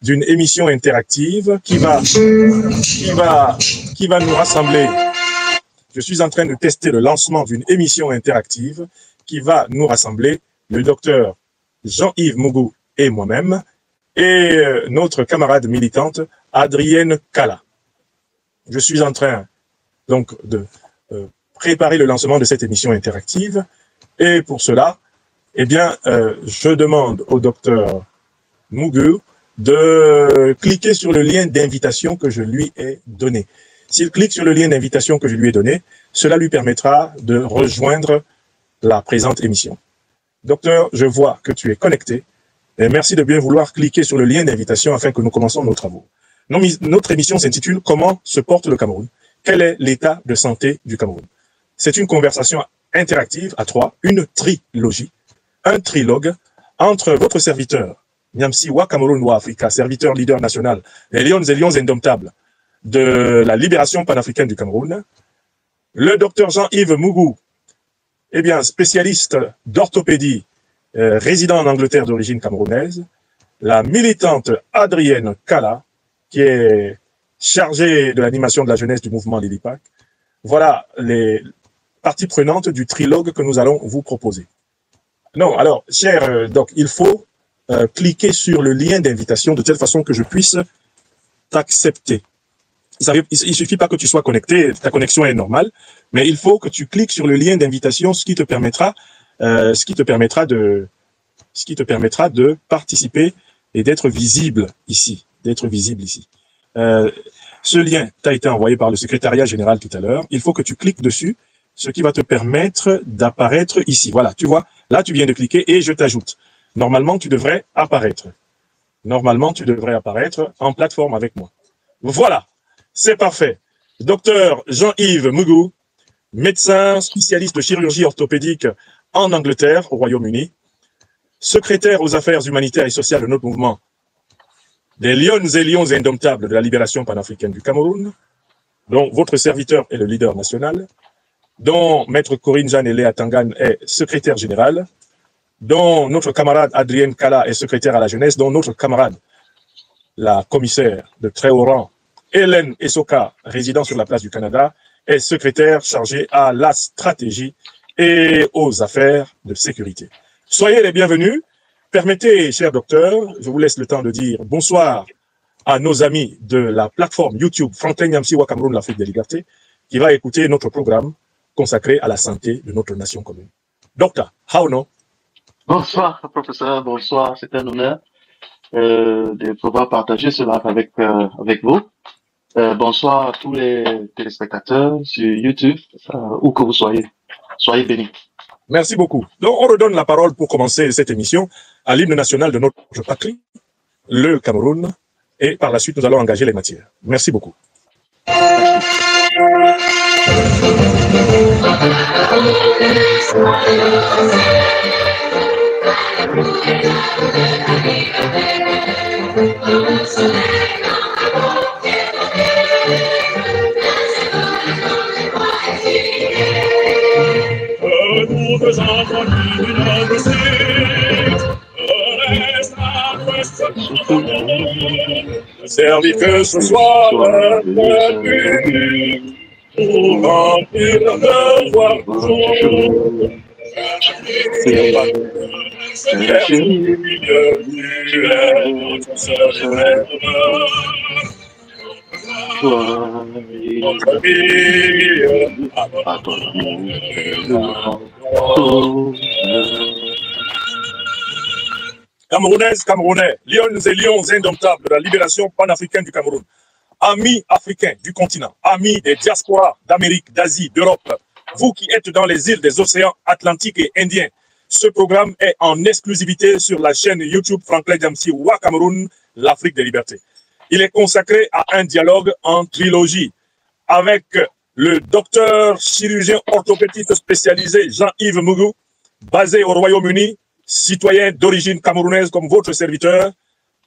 d'une émission interactive qui va nous rassembler. Je suis en train de tester le lancement d'une émission interactive qui va nous rassembler, le docteur Jean-Yves Mougou et moi-même, et notre camarade militante Adrienne Kala. Je suis en train donc de préparer le lancement de cette émission interactive, et pour cela, eh bien, je demande au docteur Mougou de cliquer sur le lien d'invitation que je lui ai donné. S'il clique sur le lien d'invitation que je lui ai donné, cela lui permettra de rejoindre la présente émission. Docteur, je vois que tu es connecté et merci de bien vouloir cliquer sur le lien d'invitation afin que nous commençons nos travaux. Notre émission s'intitule « Comment se porte le Cameroun? Quel est l'état de santé du Cameroun ?» C'est une conversation interactive à trois, une trilogie, un trilogue entre votre serviteur, Nyamsi Wa Cameroun Wa Africa, serviteur leader national, les lions et lions indomptables de la libération panafricaine du Cameroun, le docteur Jean-Yves Mougou, eh bien, spécialiste d'orthopédie, résident en Angleterre d'origine camerounaise, la militante Adrienne Kala, qui est chargée de l'animation de la jeunesse du mouvement Lilipac. Voilà les parties prenantes du trilogue que nous allons vous proposer. Non, alors, cher doc, il faut cliquer sur le lien d'invitation de telle façon que je puisse t'accepter. Il suffit pas que tu sois connecté, ta connexion est normale, mais il faut que tu cliques sur le lien d'invitation, ce qui te permettra de participer et d'être visible ici, ce lien t'a été envoyé par le secrétariat général tout à l'heure. Il faut que tu cliques dessus, ce qui va te permettre d'apparaître ici. Voilà, tu vois, là tu viens de cliquer et je t'ajoute. Normalement, tu devrais apparaître. En plateforme avec moi. Voilà. C'est parfait. Docteur Jean-Yves Mougou, médecin spécialiste de chirurgie orthopédique en Angleterre, au Royaume-Uni, secrétaire aux affaires humanitaires et sociales de notre mouvement des lions et lions indomptables de la libération panafricaine du Cameroun, dont votre serviteur est le leader national, dont Maître Corinne Jeanne Léa Tangan est secrétaire générale, dont notre camarade Adrienne Kala est secrétaire à la jeunesse, dont notre camarade, la commissaire de très haut rang, Hélène Essoka, résident sur la place du Canada, est secrétaire chargée à la stratégie et aux affaires de sécurité. Soyez les bienvenus. Permettez, cher docteur, je vous laisse le temps de dire bonsoir à nos amis de la plateforme YouTube Franklin Nyamsi Wa Cameroun, l'Afrique des libertés, qui va écouter notre programme consacré à la santé de notre nation commune. Docteur, how no? Bonsoir, professeur, bonsoir, c'est un honneur de pouvoir partager cela avec vous. Bonsoir à tous les téléspectateurs sur YouTube, où que vous soyez. Soyez bénis. Merci beaucoup. Donc, on redonne la parole pour commencer cette émission à l'hymne national de notre patrie, le Cameroun, et par la suite, nous allons engager les matières. Merci beaucoup. Servi que ce soit le but pour remplir le devoir jour. Camerounaises, Camerounais, lions et lions indomptables de la libération panafricaine du Cameroun, amis africains du continent, amis des diasporas d'Amérique, d'Asie, d'Europe, vous qui êtes dans les îles des océans Atlantiques et Indiens, ce programme est en exclusivité sur la chaîne YouTube Franklin Nyamsi Wa Cameroun, l'Afrique des libertés. Il est consacré à un dialogue en trilogie avec le docteur chirurgien orthopédiste spécialisé Jean-Yves Mougou, basé au Royaume-Uni, citoyen d'origine camerounaise comme votre serviteur,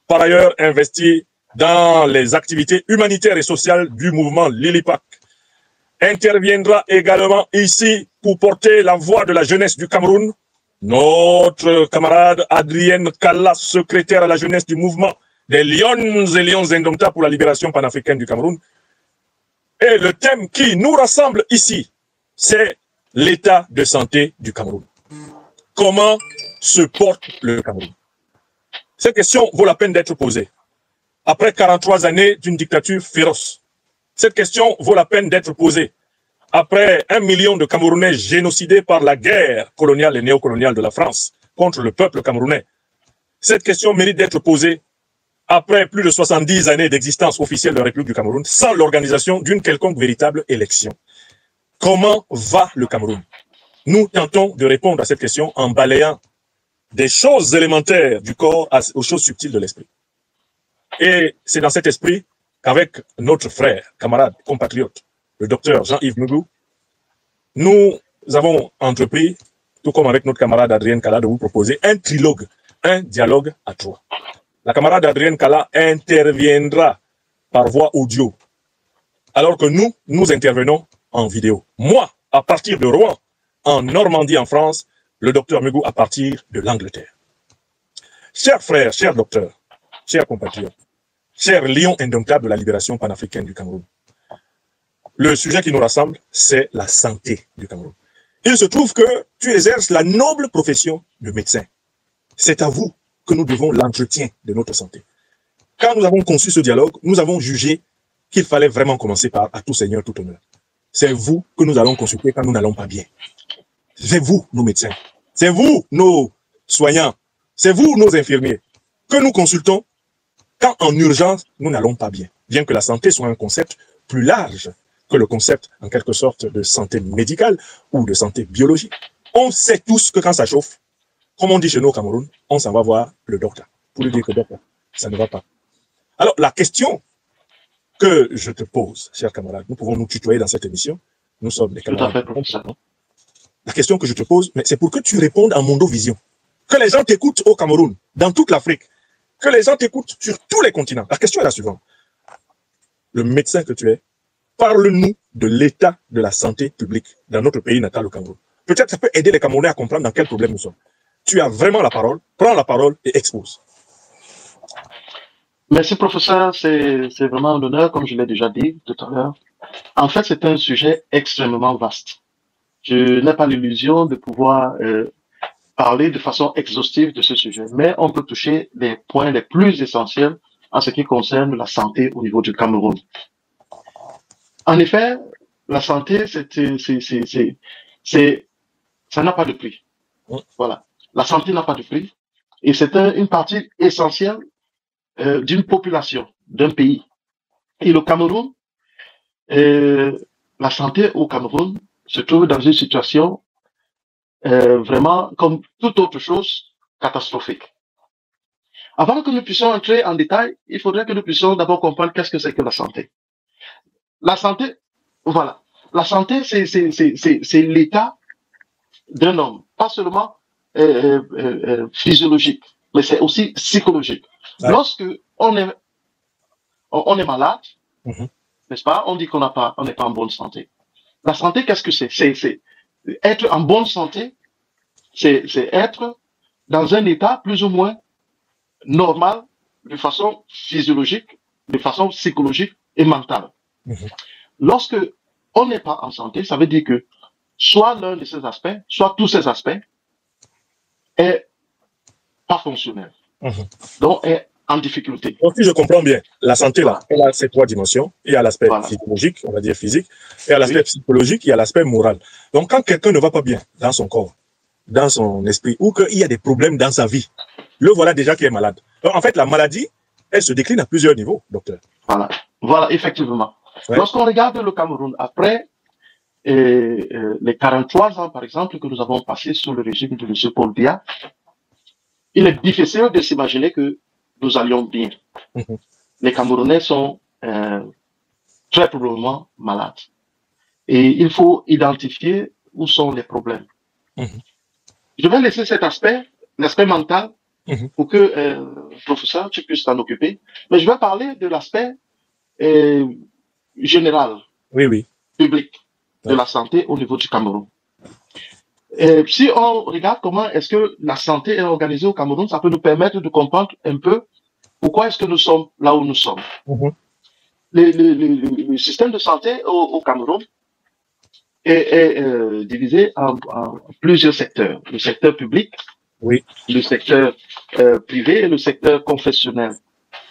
par ailleurs investi dans les activités humanitaires et sociales du mouvement Lilipac. Interviendra également ici pour porter la voix de la jeunesse du Cameroun, notre camarade Adrienne Kala, secrétaire à la jeunesse du mouvement des lions et lions indomptables pour la libération panafricaine du Cameroun. Et le thème qui nous rassemble ici, c'est l'état de santé du Cameroun. Comment se porte le Cameroun? Cette question vaut la peine d'être posée. Après 43 années d'une dictature féroce, cette question vaut la peine d'être posée. Après 1 million de Camerounais génocidés par la guerre coloniale et néocoloniale de la France contre le peuple camerounais, cette question mérite d'être posée après plus de 70 années d'existence officielle de la République du Cameroun sans l'organisation d'une quelconque véritable élection. Comment va le Cameroun? Nous tentons de répondre à cette question en balayant des choses élémentaires du corps aux choses subtiles de l'esprit. Et c'est dans cet esprit qu'avec notre frère, camarade, compatriote, le docteur Jean-Yves Mougou, nous avons entrepris, tout comme avec notre camarade Adrienne Kala, de vous proposer un trilogue, un dialogue à trois. La camarade Adrienne Kala interviendra par voix audio, alors que nous intervenons en vidéo. Moi, à partir de Rouen, en Normandie, en France, le docteur Mougou à partir de l'Angleterre. Chers frères, chers docteurs, chers compatriotes, chers lions indomptables de la libération panafricaine du Cameroun, le sujet qui nous rassemble, c'est la santé du Cameroun. Il se trouve que tu exerces la noble profession de médecin. C'est à vous que nous devons l'entretien de notre santé. Quand nous avons conçu ce dialogue, nous avons jugé qu'il fallait vraiment commencer par « à tout seigneur, tout honneur ». C'est vous que nous allons consulter quand nous n'allons pas bien. C'est vous, nos médecins. C'est vous, nos soignants. C'est vous, nos infirmiers, que nous consultons quand en urgence, nous n'allons pas bien. Bien que la santé soit un concept plus large que le concept, en quelque sorte, de santé médicale ou de santé biologique. On sait tous que quand ça chauffe, comme on dit chez nous au Cameroun, on s'en va voir le docteur pour lui dire que docteur, ça ne va pas. Alors, la question que je te pose, chers camarades, nous pouvons nous tutoyer dans cette émission. Nous sommes des camarades. Tout à fait. La question que je te pose, mais c'est pour que tu répondes en mondovision. Que les gens t'écoutent au Cameroun, dans toute l'Afrique. Que les gens t'écoutent sur tous les continents. La question est la suivante. Le médecin que tu es, parle-nous de l'état de la santé publique dans notre pays natal, au Cameroun. Peut-être ça peut aider les Camerounais à comprendre dans quel problème nous sommes. Tu as vraiment la parole, prends la parole et expose. Merci, professeur. C'est vraiment un honneur, comme je l'ai déjà dit tout à l'heure. En fait, c'est un sujet extrêmement vaste. Je n'ai pas l'illusion de pouvoir parler de façon exhaustive de ce sujet, mais on peut toucher les points les plus essentiels en ce qui concerne la santé au niveau du Cameroun. En effet, la santé, ça n'a pas de prix. Voilà. La santé n'a pas de prix et c'est une partie essentielle d'une population, d'un pays. Et le Cameroun, la santé au Cameroun se trouve dans une situation vraiment, comme toute autre chose, catastrophique. Avant que nous puissions entrer en détail, il faudrait que nous puissions d'abord comprendre qu'est-ce que c'est que la santé. La santé, voilà. La santé, c'est l'état d'un homme, pas seulement physiologique, mais c'est aussi psychologique. Ouais. Lorsque on est malade, n'est-ce pas, on dit on n'est pas en bonne santé. La santé, qu'est-ce que c'est? C'est être en bonne santé, c'est être dans un état plus ou moins normal, de façon physiologique, de façon psychologique et mentale. Lorsque on n'est pas en santé, ça veut dire que soit l'un de ces aspects, soit tous ces aspects est pas fonctionnel. Donc est en difficulté. Donc, si je comprends bien, la santé, là, elle a ces trois dimensions. Il y a l'aspect physiologique, on va dire physique, il y a l'aspect psychologique, il y a l'aspect moral. Donc, quand quelqu'un ne va pas bien dans son corps, dans son esprit, ou qu'il y a des problèmes dans sa vie, le voilà déjà qui est malade. Donc, en fait, la maladie, elle se décline à plusieurs niveaux, docteur. Voilà, effectivement. Ouais. Lorsqu'on regarde le Cameroun, après les 43 ans, par exemple, que nous avons passés sous le régime de M. Paul Biya, il est difficile de s'imaginer que nous allions bien. Les Camerounais sont très probablement malades. Et il faut identifier où sont les problèmes. Je vais laisser cet aspect, l'aspect mental, pour que, professeur, tu puisses t'en occuper. Mais je vais parler de l'aspect général, public, de la santé au niveau du Cameroun. Si on regarde comment est-ce que la santé est organisée au Cameroun, ça peut nous permettre de comprendre un peu pourquoi est-ce que nous sommes là où nous sommes. Le système de santé au Cameroun est divisé en plusieurs secteurs. Le secteur public, oui, le secteur privé et le secteur confessionnel.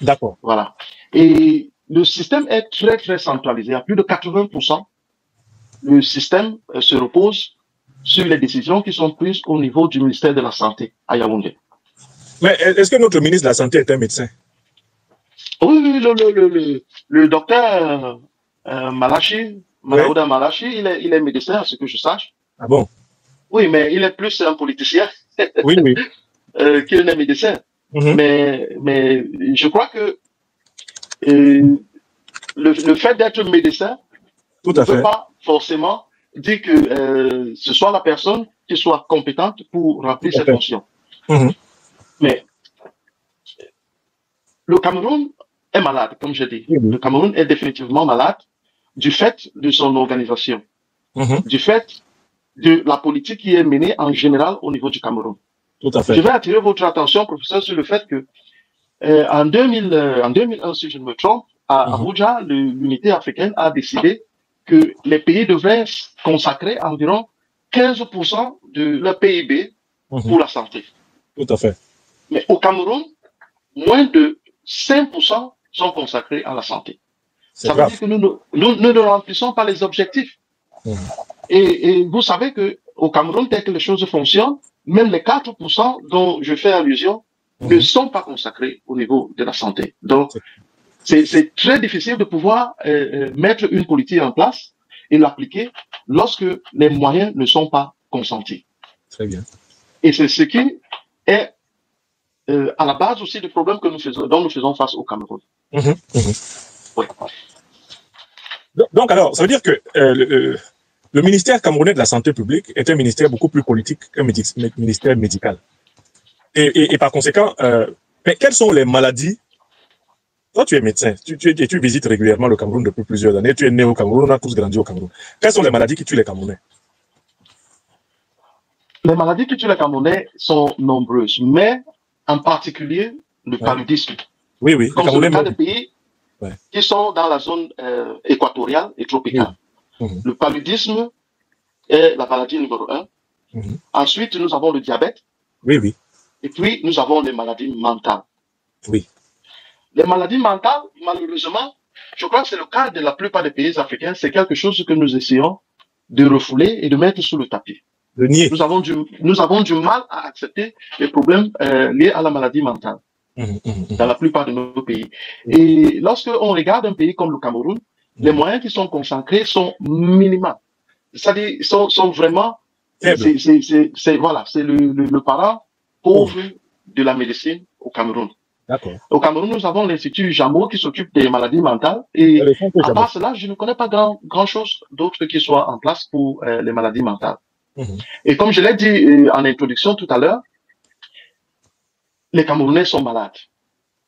D'accord. Voilà. Et le système est très, très centralisé. À plus de 80%, le système se repose sur les décisions qui sont prises au niveau du ministère de la Santé à Yaoundé. Mais est-ce que notre ministre de la Santé est un médecin? Oui, le docteur Malachi, Malaouda Malachi, il est médecin, à ce que je sache. Ah bon? Oui, mais il est plus un politicien oui. qu'il n'est médecin. Mais je crois que le fait d'être médecin ne peut pas forcément dire que ce soit la personne qui soit compétente pour remplir ses fonctions. Mais le Cameroun est malade, comme je dis. Le Cameroun est définitivement malade du fait de son organisation, du fait de la politique qui est menée en général au niveau du Cameroun. Tout à fait. Je vais attirer votre attention, professeur, sur le fait que en 2001, si je ne me trompe, à Abuja, l'unité africaine a décidé que les pays devraient consacrer environ 15% de leur PIB pour la santé. Tout à fait. Mais au Cameroun, moins de 5% sont consacrés à la santé. Ça veut dire que nous ne remplissons pas les objectifs. Et vous savez que au Cameroun, tel que les choses fonctionnent, même les 4% dont je fais allusion ne sont pas consacrés au niveau de la santé. Donc, c'est très difficile de pouvoir mettre une politique en place et l'appliquer lorsque les moyens ne sont pas consentis. Très bien. Et c'est ce qui est à la base aussi du problème que dont nous faisons face au Cameroun. Oui. Donc alors, ça veut dire que le ministère camerounais de la Santé publique est un ministère beaucoup plus politique qu'un ministère médical. Et par conséquent, mais quelles sont les maladies? Toi, tu es médecin, tu visites régulièrement le Cameroun depuis plusieurs années, tu es né au Cameroun, on a tous grandi au Cameroun. Quelles sont les maladies qui tuent les Camerounais? Les maladies qui tuent les Camerounais sont nombreuses, mais en particulier le paludisme. Oui. Comme c'est le cas des pays qui sont dans la zone équatoriale et tropicale. Le paludisme est la maladie numéro 1. Ensuite, nous avons le diabète. Oui. Et puis, nous avons les maladies mentales. Oui. Les maladies mentales, malheureusement, je crois que c'est le cas de la plupart des pays africains, c'est quelque chose que nous essayons de refouler et de mettre sous le tapis. De nier. Nous avons du mal à accepter les problèmes liés à la maladie mentale dans la plupart de nos pays. Et lorsque on regarde un pays comme le Cameroun, les moyens qui sont consacrés sont minimaux. C'est-à-dire, sont vraiment, c'est le parent pauvre de la médecine au Cameroun. Au Cameroun, nous avons l'Institut Jameau qui s'occupe des maladies mentales. Et à part cela, je ne connais pas grand-chose d'autre qui soit en place pour les maladies mentales. Et comme je l'ai dit en introduction tout à l'heure, les Camerounais sont malades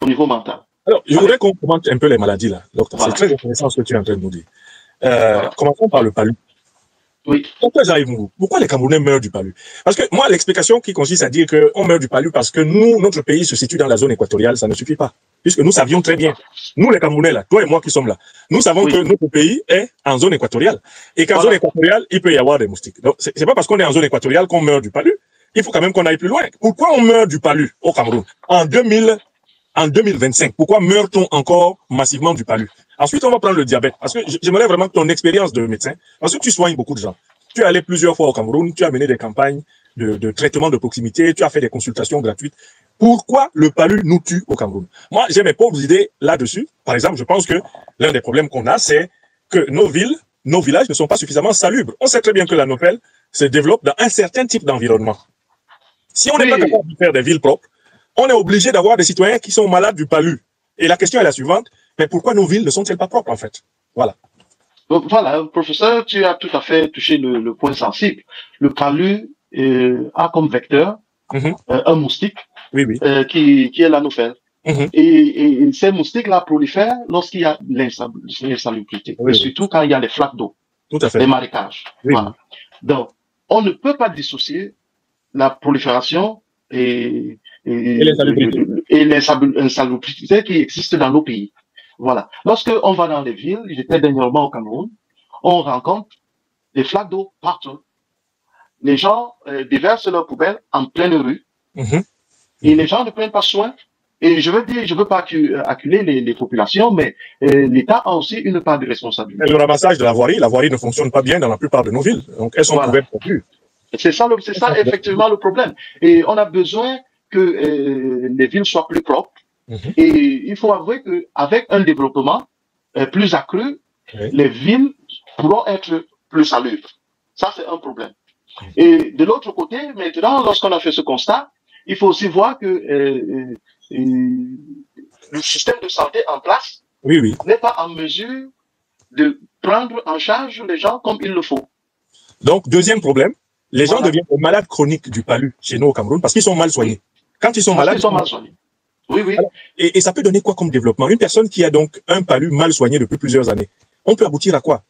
au niveau mental. Alors, je voudrais qu'on commente un peu les maladies là, docteur. C'est très intéressant ce que tu es en train de nous dire. Commençons par le palu. Oui. Pourquoi les Camerounais meurent du palu? Parce que moi, l'explication qui consiste à dire qu'on meurt du palu parce que notre pays se situe dans la zone équatoriale, ça ne suffit pas. Puisque nous savions très bien, nous les Camerounais là, toi et moi qui sommes là, nous savons que notre pays est en zone équatoriale. Et qu'en zone équatoriale, il peut y avoir des moustiques. Donc, c'est pas parce qu'on est en zone équatoriale qu'on meurt du palu. Il faut quand même qu'on aille plus loin. Pourquoi on meurt du palu au Cameroun? En 2025, pourquoi meurt-on encore massivement du palu? Ensuite, on va prendre le diabète. Parce que j'aimerais vraiment que ton expérience de médecin, parce que tu soignes beaucoup de gens. Tu es allé plusieurs fois au Cameroun, tu as mené des campagnes de traitement de proximité, tu as fait des consultations gratuites. Pourquoi le palu nous tue au Cameroun? Moi, j'ai mes pauvres idées là-dessus. Par exemple, je pense que l'un des problèmes qu'on a, c'est que nos villes, nos villages ne sont pas suffisamment salubres. On sait très bien que la Nopel se développe dans un certain type d'environnement. Si on n'est pas capable de faire des villes propres, on est obligé d'avoir des citoyens qui sont malades du palu. Et la question est la suivante, mais pourquoi nos villes ne sont-elles pas propres en fait? Voilà. Voilà, professeur, tu as tout à fait touché le point sensible. Le palu a comme vecteur un moustique qui est l'anophèle. Et ces moustiques-là prolifèrent lorsqu'il y a l'insalubrité, et surtout quand il y a les flaques d'eau, les marécages. Voilà. Donc, on ne peut pas dissocier la prolifération Et l'insalubrité. et l'insalubrité qui existe dans nos pays. Voilà. Lorsque on va dans les villes, j'étais dernièrement au Cameroun, on rencontre des flaques d'eau partout. Les gens déversent leurs poubelles en pleine rue et les gens ne prennent pas soin. Et je veux pas acculer les populations, mais l'État a aussi une part de responsabilité. Et le ramassage de la voirie ne fonctionne pas bien dans la plupart de nos villes. Donc, elles sont couvertes non plus. C'est ça effectivement le problème. Et on a besoin que les villes soient plus propres. Et il faut avouer qu'avec un développement plus accru, les villes pourront être plus salubres. Ça, c'est un problème. Et de l'autre côté, maintenant, lorsqu'on a fait ce constat, il faut aussi voir que le système de santé en place n'est pas en mesure de prendre en charge les gens comme il le faut. Donc, deuxième problème, les gens deviennent malades chroniques du palu chez nous au Cameroun parce qu'ils sont mal soignés. Quand ils sont malades, ils sont mal soignés. Oui. Alors, et ça peut donner quoi comme développement? Une personne qui a donc un palu mal soigné depuis plusieurs années, on peut aboutir à quoi?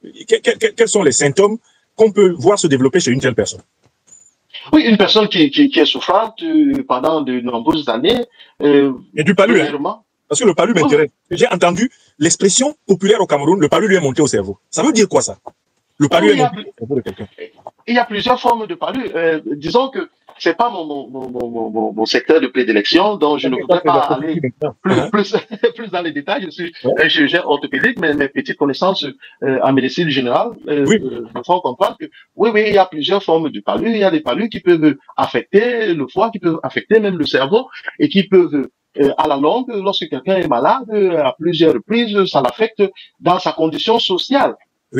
Quels sont les symptômes qu'on peut voir se développer chez une telle personne? Oui, une personne qui est souffrante pendant de nombreuses années. Et du palu, parce que le palu m'intéresse. J'ai entendu l'expression populaire au Cameroun, le palu lui est monté au cerveau. Ça veut dire quoi ça? Le palu est monté au cerveau de quelqu'un. Il y a plusieurs formes de palu. Disons que c'est pas mon secteur de prédilection, donc je ne voudrais pas aller plus dans les détails. Je suis un chirurgien orthopédique, mais mes petites connaissances en médecine générale me font comprendre que oui, il y a plusieurs formes de palu. Il y a des palus qui peuvent affecter le foie, qui peuvent affecter même le cerveau, et qui peuvent à la longue, lorsque quelqu'un est malade, à plusieurs reprises, ça l'affecte dans sa condition sociale.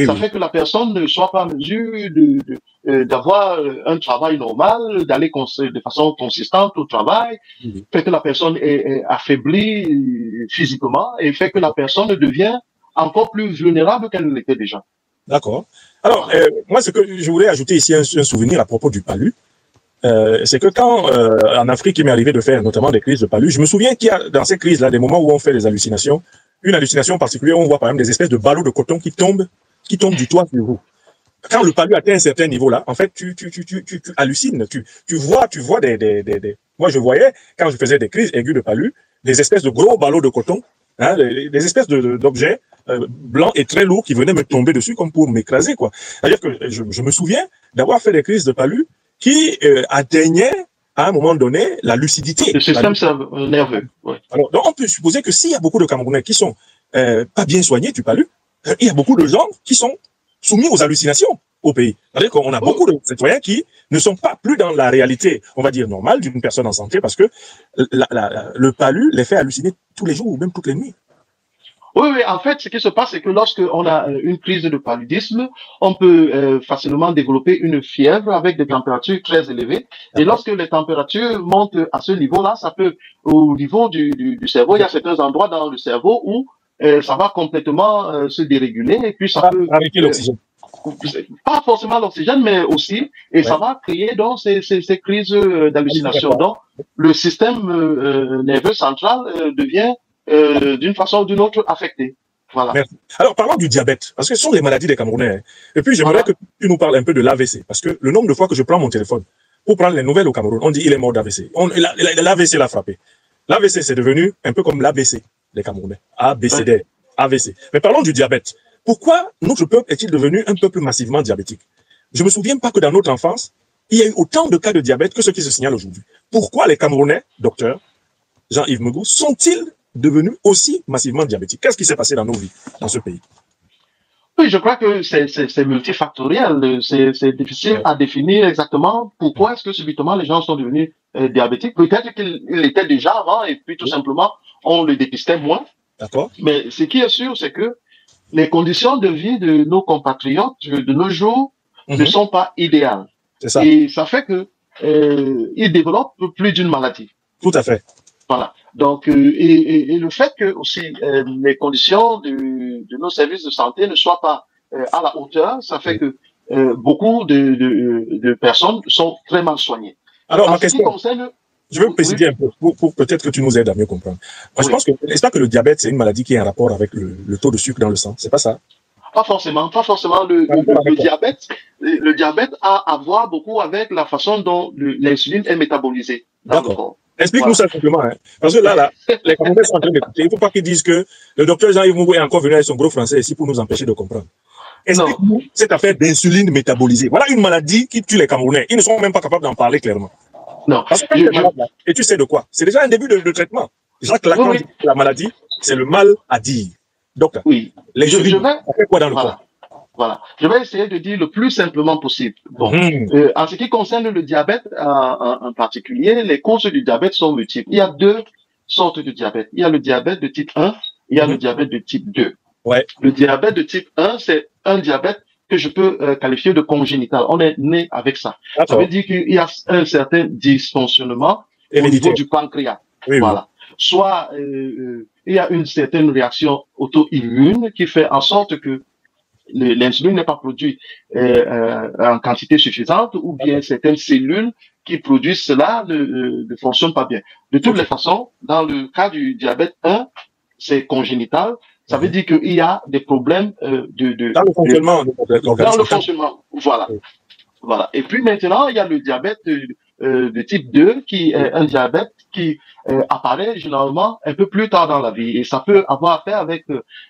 Ça fait que la personne ne soit pas en mesure d'avoir un travail normal, d'aller de façon consistante au travail, fait que la personne est affaiblie physiquement et fait que la personne devient encore plus vulnérable qu'elle ne l'était déjà. D'accord. Alors, moi, ce que je voulais ajouter ici, un souvenir à propos du palu, c'est que quand en Afrique, il m'est arrivé de faire notamment des crises de palu, je me souviens qu'il y a dans ces crises-là des moments où on fait des hallucinations, une hallucination particulière, on voit par exemple des espèces de ballots de coton qui tombent du toit sur vous. Quand le palu atteint un certain niveau-là, en fait, tu hallucines, tu vois moi je voyais, quand je faisais des crises aiguës de palu, des espèces de gros ballots de coton, hein, des espèces d'objets blancs et très lourds qui venaient me tomber dessus comme pour m'écraser, quoi. C'est-à-dire que je me souviens d'avoir fait des crises de palu qui atteignaient à un moment donné la lucidité. Le système nerveux. Ouais. Alors, donc on peut supposer que s'il y a beaucoup de Camerounais qui sont pas bien soignés du palu, il y a beaucoup de gens qui sont soumis aux hallucinations au pays. C'est-à-dire qu'on a beaucoup de citoyens qui ne sont pas plus dans la réalité, on va dire, normale d'une personne en santé parce que le palu les fait halluciner tous les jours ou même toutes les nuits. Oui, en fait, ce qui se passe, c'est que lorsqu'on a une crise de paludisme, on peut facilement développer une fièvre avec des températures très élevées. Et lorsque les températures montent à ce niveau-là, ça peut, au niveau du cerveau, il y a certains endroits dans le cerveau où ça va complètement se déréguler et puis ça peut arrêter l'oxygène. Pas forcément l'oxygène, mais aussi, et ça va créer donc ces crises d'hallucination. Donc, le système nerveux central devient d'une façon ou d'une autre affecté. Voilà. Merci. Alors, parlons du diabète, parce que ce sont les maladies des Camerounais. Hein. Et puis, j'aimerais que tu nous parles un peu de l'AVC, parce que le nombre de fois que je prends mon téléphone pour prendre les nouvelles au Cameroun, on dit il est mort d'AVC. L'AVC l'a frappé. L'AVC, c'est devenu un peu comme l'ABC des Camerounais. A, B, C, D, AVC. Mais parlons du diabète. Pourquoi notre peuple est-il devenu un peuple massivement diabétique? Je me souviens pas que dans notre enfance, il y a eu autant de cas de diabète que ceux qui se signalent aujourd'hui. Pourquoi les Camerounais, docteur Jean-Yves Mogou, sont-ils devenus aussi massivement diabétiques? Qu'est-ce qui s'est passé dans nos vies, dans ce pays? Oui, je crois que c'est multifactoriel. C'est difficile à définir exactement pourquoi est-ce que subitement les gens sont devenus diabétiques. Peut-être qu'ils étaient déjà avant et puis tout simplement on le dépistait moins. D'accord. Mais ce qui est sûr, c'est que les conditions de vie de nos compatriotes de nos jours ne sont pas idéales. C'est ça. Et ça fait que ils développent plus d'une maladie. Tout à fait. Voilà. Donc, et le fait que aussi les conditions de nos services de santé ne soient pas à la hauteur, ça fait que beaucoup de personnes sont très mal soignées. Alors, ma question, je veux préciser un peu pour peut-être que tu nous aides à mieux comprendre. Moi, je pense que, n'est-ce pas que le diabète, c'est une maladie qui est en rapport avec le taux de sucre dans le sang? C'est pas ça? Pas forcément. Le diabète a à voir beaucoup avec la façon dont l'insuline est métabolisée dans le corps. Explique-nous ça simplement. Hein. Parce que là, les Camerounais sont en train d'écouter. Il ne faut pas qu'ils disent que le docteur Jean-Yves Mougou est encore venu avec son gros français ici pour nous empêcher de comprendre. Explique-nous cette affaire d'insuline métabolisée. Voilà une maladie qui tue les Camerounais. Ils ne sont même pas capables d'en parler clairement. Non. Parce que et tu sais de quoi? C'est déjà un début de traitement. Jacques Lacan dit que la maladie, c'est le mal à dire. Donc, l'insuline, on fait quoi dans le corps? Voilà. Je vais essayer de dire le plus simplement possible. Bon. En ce qui concerne le diabète en particulier, les causes du diabète sont multiples. Il y a deux sortes de diabète. Il y a le diabète de type 1, il y a le diabète de type 2. Ouais. Le diabète de type 1, c'est un diabète que je peux qualifier de congénital. On est né avec ça. Ça veut dire qu'il y a un certain dysfonctionnement au niveau du pancréas. Oui, voilà. Soit il y a une certaine réaction auto-immune qui fait en sorte que l'insuline n'est pas produite en quantité suffisante, ou bien certaines cellules qui produisent cela ne fonctionnent pas bien. De toutes les façons, dans le cas du diabète 1, c'est congénital. Ça veut dire qu'il y a des problèmes dans le fonctionnement. Dans le fonctionnement, voilà. Voilà. Et puis maintenant, il y a le diabète de type 2, qui est un diabète qui apparaît généralement un peu plus tard dans la vie. Et ça peut avoir à faire avec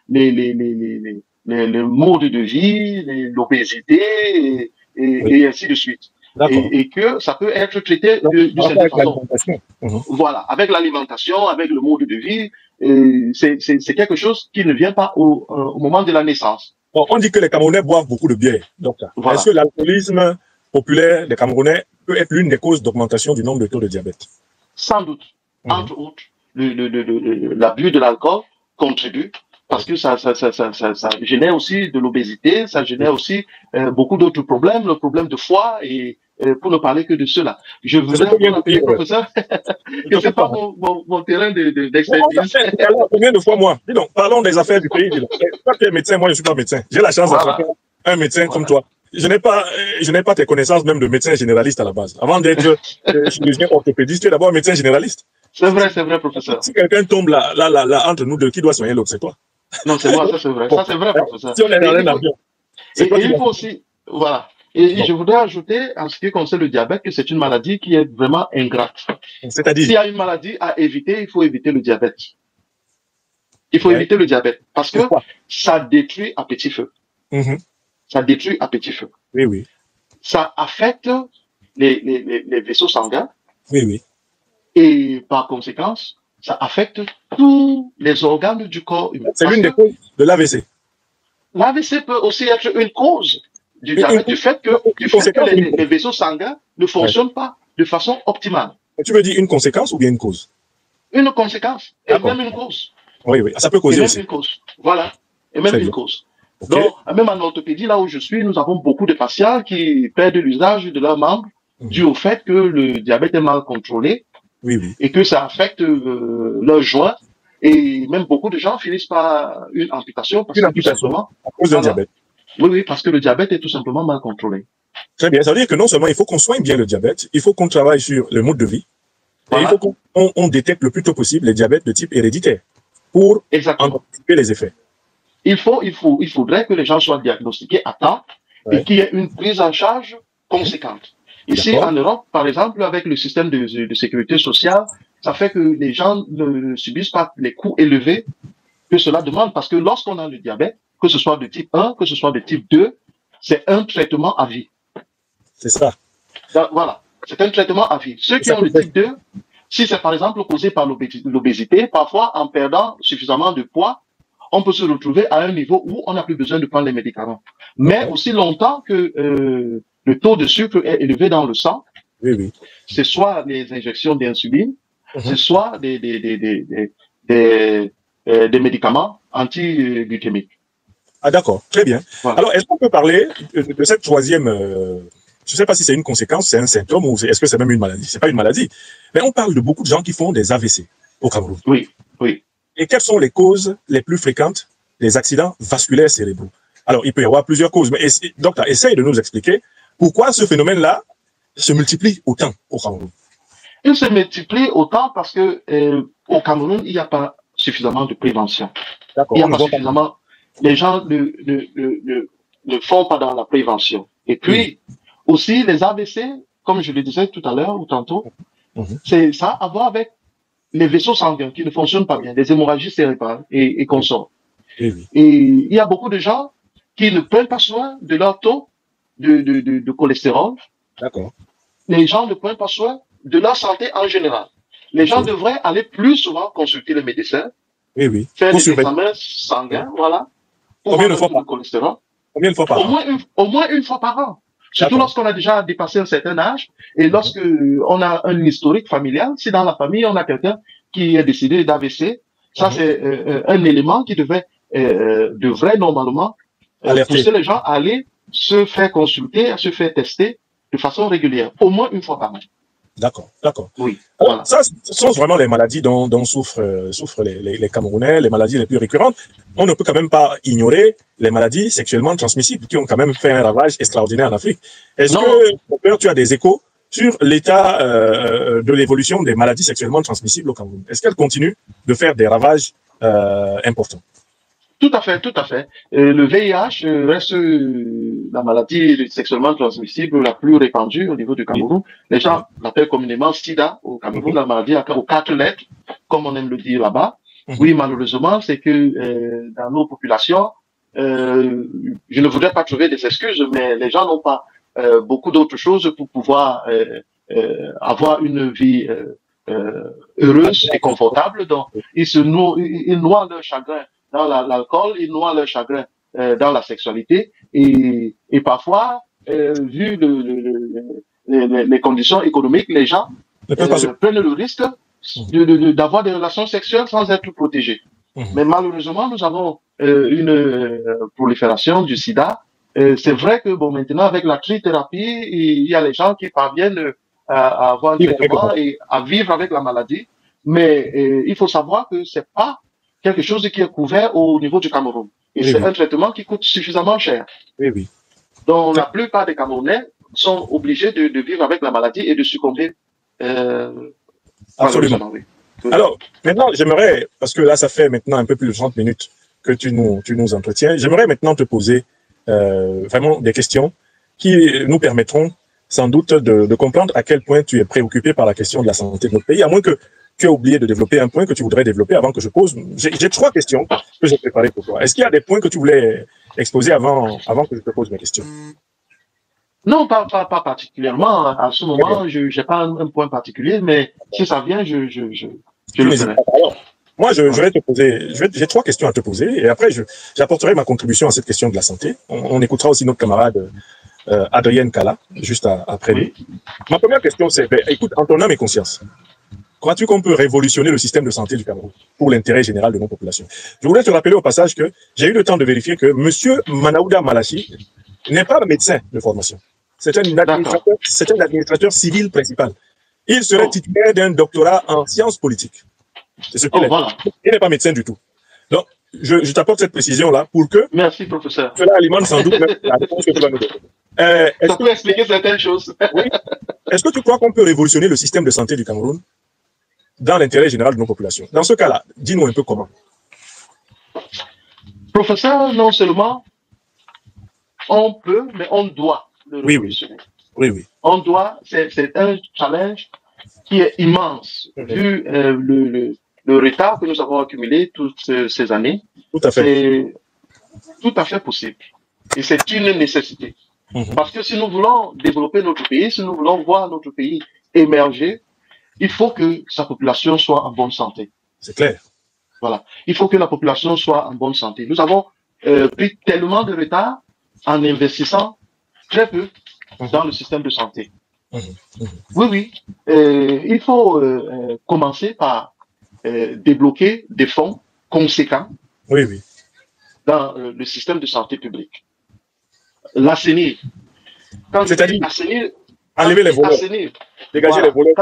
les modes de vie, l'obésité et ainsi de suite. Et que ça peut être traité de cette façon. Voilà, avec l'alimentation, avec le mode de vie, c'est quelque chose qui ne vient pas au moment de la naissance. Bon, on dit que les Camerounais boivent beaucoup de bière. Voilà. Est-ce que l'alcoolisme populaire des Camerounais peut être l'une des causes d'augmentation du nombre de taux de diabète? Sans doute. Entre autres, l'abus de l'alcool contribue, parce que ça génère aussi de l'obésité, ça génère aussi beaucoup d'autres problèmes, le problème de foie, et pour ne parler que de cela. Je voudrais vous rappeler, professeur, que c'est pas mon terrain d'expertise. Combien de fois, moi? Dis donc, parlons des affaires du pays. Toi, tu es médecin, moi, je suis pas médecin. J'ai la chance d'être un médecin comme toi. Je n'ai pas tes connaissances même de médecin généraliste à la base. Avant d'être chirurgien orthopédiste, tu es d'abord médecin généraliste. C'est vrai, professeur. Si quelqu'un tombe là, entre nous deux, qui doit soigner l'autre? C'est toi. Non, c'est moi, ça c'est vrai. Ça c'est vrai, professeur. Si on est dans un avion. Et il faut aussi, voilà. Et je voudrais ajouter, en ce qui concerne le diabète, que c'est une maladie qui est vraiment ingrate. C'est-à-dire? S'il y a une maladie à éviter, il faut éviter le diabète. Il faut éviter le diabète. Parce que ça détruit à petit feu. Ça détruit à petit feu. Oui, oui. Ça affecte les vaisseaux sanguins. Oui, oui. Et par conséquence, ça affecte tous les organes du corps humain. C'est l'une des causes de l'AVC. L'AVC peut aussi être une cause du diabète, du fait que les vaisseaux sanguins ne fonctionnent pas de façon optimale. Tu veux dire une conséquence ou bien une cause? Une conséquence, et même une cause. Oui, oui, ça peut causer et aussi. Même une cause. Voilà, et même une cause. Okay. Donc, même en orthopédie, là où je suis, nous avons beaucoup de patients qui perdent l'usage de leurs membres dû au fait que le diabète est mal contrôlé. Oui, oui. Et que ça affecte leurs joints. Et même beaucoup de gens finissent par une amputation. Parce que tout simplement, à cause d'un diabète. Oui, parce que le diabète est tout simplement mal contrôlé. Très bien. Ça veut dire que non seulement il faut qu'on soigne bien le diabète, il faut qu'on travaille sur le mode de vie. Et il faut qu'on détecte le plus tôt possible les diabètes de type héréditaire pour anticiper les effets. Il faudrait que les gens soient diagnostiqués à temps et qu'il y ait une prise en charge conséquente. Ici, en Europe, par exemple, avec le système de sécurité sociale, ça fait que les gens ne subissent pas les coûts élevés que cela demande, parce que lorsqu'on a le diabète, que ce soit de type 1, que ce soit de type 2, c'est un traitement à vie. C'est ça. Donc, voilà, c'est un traitement à vie. Ceux qui ont le type 2, si c'est par exemple causé par l'obésité, parfois en perdant suffisamment de poids, on peut se retrouver à un niveau où on n'a plus besoin de prendre les médicaments. Mais aussi longtemps que le taux de sucre est élevé dans le sang, c'est soit les injections d'insuline, c'est soit des médicaments anti-glycémiques. Ah d'accord, très bien. Voilà. Alors, est-ce qu'on peut parler de cette troisième, je ne sais pas si c'est une conséquence, c'est un symptôme, ou est-ce que c'est même une maladie? C'est pas une maladie, mais on parle de beaucoup de gens qui font des AVC au Cameroun. Oui, oui. Et quelles sont les causes les plus fréquentes des accidents vasculaires cérébraux? Alors, il peut y avoir plusieurs causes, mais docteur, essaye de nous expliquer pourquoi ce phénomène-là se multiplie autant au Cameroun. Il se multiplie autant parce que au Cameroun, il n'y a pas suffisamment de prévention. Il n'y a pas suffisamment. Les gens ne font pas dans la prévention. Et puis, aussi, les AVC, comme je le disais tout à l'heure ou tantôt, Ça a à voir avec les vaisseaux sanguins qui ne fonctionnent pas bien, les hémorragies cérébrales et consorts. Oui. Et il y a beaucoup de gens qui ne prennent pas soin de leur taux de cholestérol. D'accord. Les gens ne prennent pas soin de leur santé en général. Les gens devraient aller plus souvent consulter le médecin, faire des examens sanguins, voilà, pour Combien de fois par le cholestérol. Combien de fois par an? Au moins une fois par an. Surtout lorsqu'on a déjà dépassé un certain âge et lorsque on a un historique familial. Si dans la famille, on a quelqu'un qui est décédé d'AVC, ça c'est un élément qui devrait normalement pousser les gens à aller se faire consulter, à se faire tester de façon régulière, au moins une fois par an. D'accord, d'accord. Oui. Alors, voilà. Ça, ce sont vraiment les maladies dont souffrent les Camerounais, les maladies les plus récurrentes. On ne peut quand même pas ignorer les maladies sexuellement transmissibles qui ont quand même fait un ravage extraordinaire en Afrique. Est-ce que, mon père, tu as des échos sur l'état de l'évolution des maladies sexuellement transmissibles au Cameroun? Est-ce qu'elles continuent de faire des ravages importants? Tout à fait, tout à fait. Le VIH reste la maladie sexuellement transmissible la plus répandue au niveau du Cameroun. Les gens l'appellent communément SIDA au Cameroun, la maladie aux 4 lettres, comme on aime le dire là-bas. Oui, malheureusement, c'est que dans nos populations, je ne voudrais pas trouver des excuses, mais les gens n'ont pas beaucoup d'autres choses pour pouvoir avoir une vie heureuse et confortable. Donc, ils noient leur chagrin dans l'alcool, ils noient leur chagrin dans la sexualité et parfois, vu les conditions économiques, les gens prennent le risque d'avoir des relations sexuelles sans être protégés. Mais malheureusement, nous avons une prolifération du sida. C'est vrai que bon, maintenant, avec la trithérapie, il y a les gens qui parviennent à avoir un traitement et à vivre avec la maladie. Mais il faut savoir que c'est pas quelque chose qui est couvert au niveau du Cameroun. Et c'est un traitement qui coûte suffisamment cher. Donc, la plupart des Camerounais sont obligés de vivre avec la maladie et de succomber. Absolument. Oui. Alors, maintenant, j'aimerais, parce que là, ça fait maintenant un peu plus de 30 minutes que tu nous entretiens, j'aimerais maintenant te poser vraiment des questions qui nous permettront sans doute de comprendre à quel point tu es préoccupé par la question de la santé de notre pays, à moins que tu as oublié de développer un point que tu voudrais développer avant que je pose. J'ai 3 questions que j'ai préparées pour toi. Est-ce qu'il y a des points que tu voulais exposer avant que je te pose mes questions? Non, pas particulièrement. À ce moment, je n'ai pas un point particulier, mais si ça vient, je le ferai. Moi, je vais te poser, j'ai 3 questions à te poser, et après, j'apporterai ma contribution à cette question de la santé. On écoutera aussi notre camarade Adrien Kala, juste après lui. Ma première question, c'est, écoute, en ton âme et conscience, crois-tu qu'on peut révolutionner le système de santé du Cameroun pour l'intérêt général de nos populations? Je voulais te rappeler au passage que j'ai eu le temps de vérifier que M. Manaouda Malachi n'est pas médecin de formation. C'est un administrateur civil principal. Il serait titulaire d'un doctorat en sciences politiques. C'est ce qu'il est. Voilà. Il n'est pas médecin du tout. Donc, je t'apporte cette précision-là pour que... Merci, professeur. Cela alimente sans doute même la réponse que tu vas nous donner. Ça peut expliquer certaines choses. Oui. Est-ce que tu crois qu'on peut révolutionner le système de santé du Cameroun dans l'intérêt général de nos populations? Dans ce cas-là, dis-nous un peu comment. Professeur, non seulement on peut, mais on doit le révolutionner. Oui. On doit, c'est un challenge qui est immense, vu le retard que nous avons accumulé toutes ces années. Tout à fait. C'est tout à fait possible. Et c'est une nécessité. Parce que si nous voulons développer notre pays, si nous voulons voir notre pays émerger, il faut que sa population soit en bonne santé. C'est clair. Voilà. Il faut que la population soit en bonne santé. Nous avons pris tellement de retard en investissant très peu dans le système de santé. Oui. Il faut commencer par débloquer des fonds conséquents dans le système de santé publique. L'assainir. C'est-à-dire assainir, enlever les voleurs, dégager les voleurs.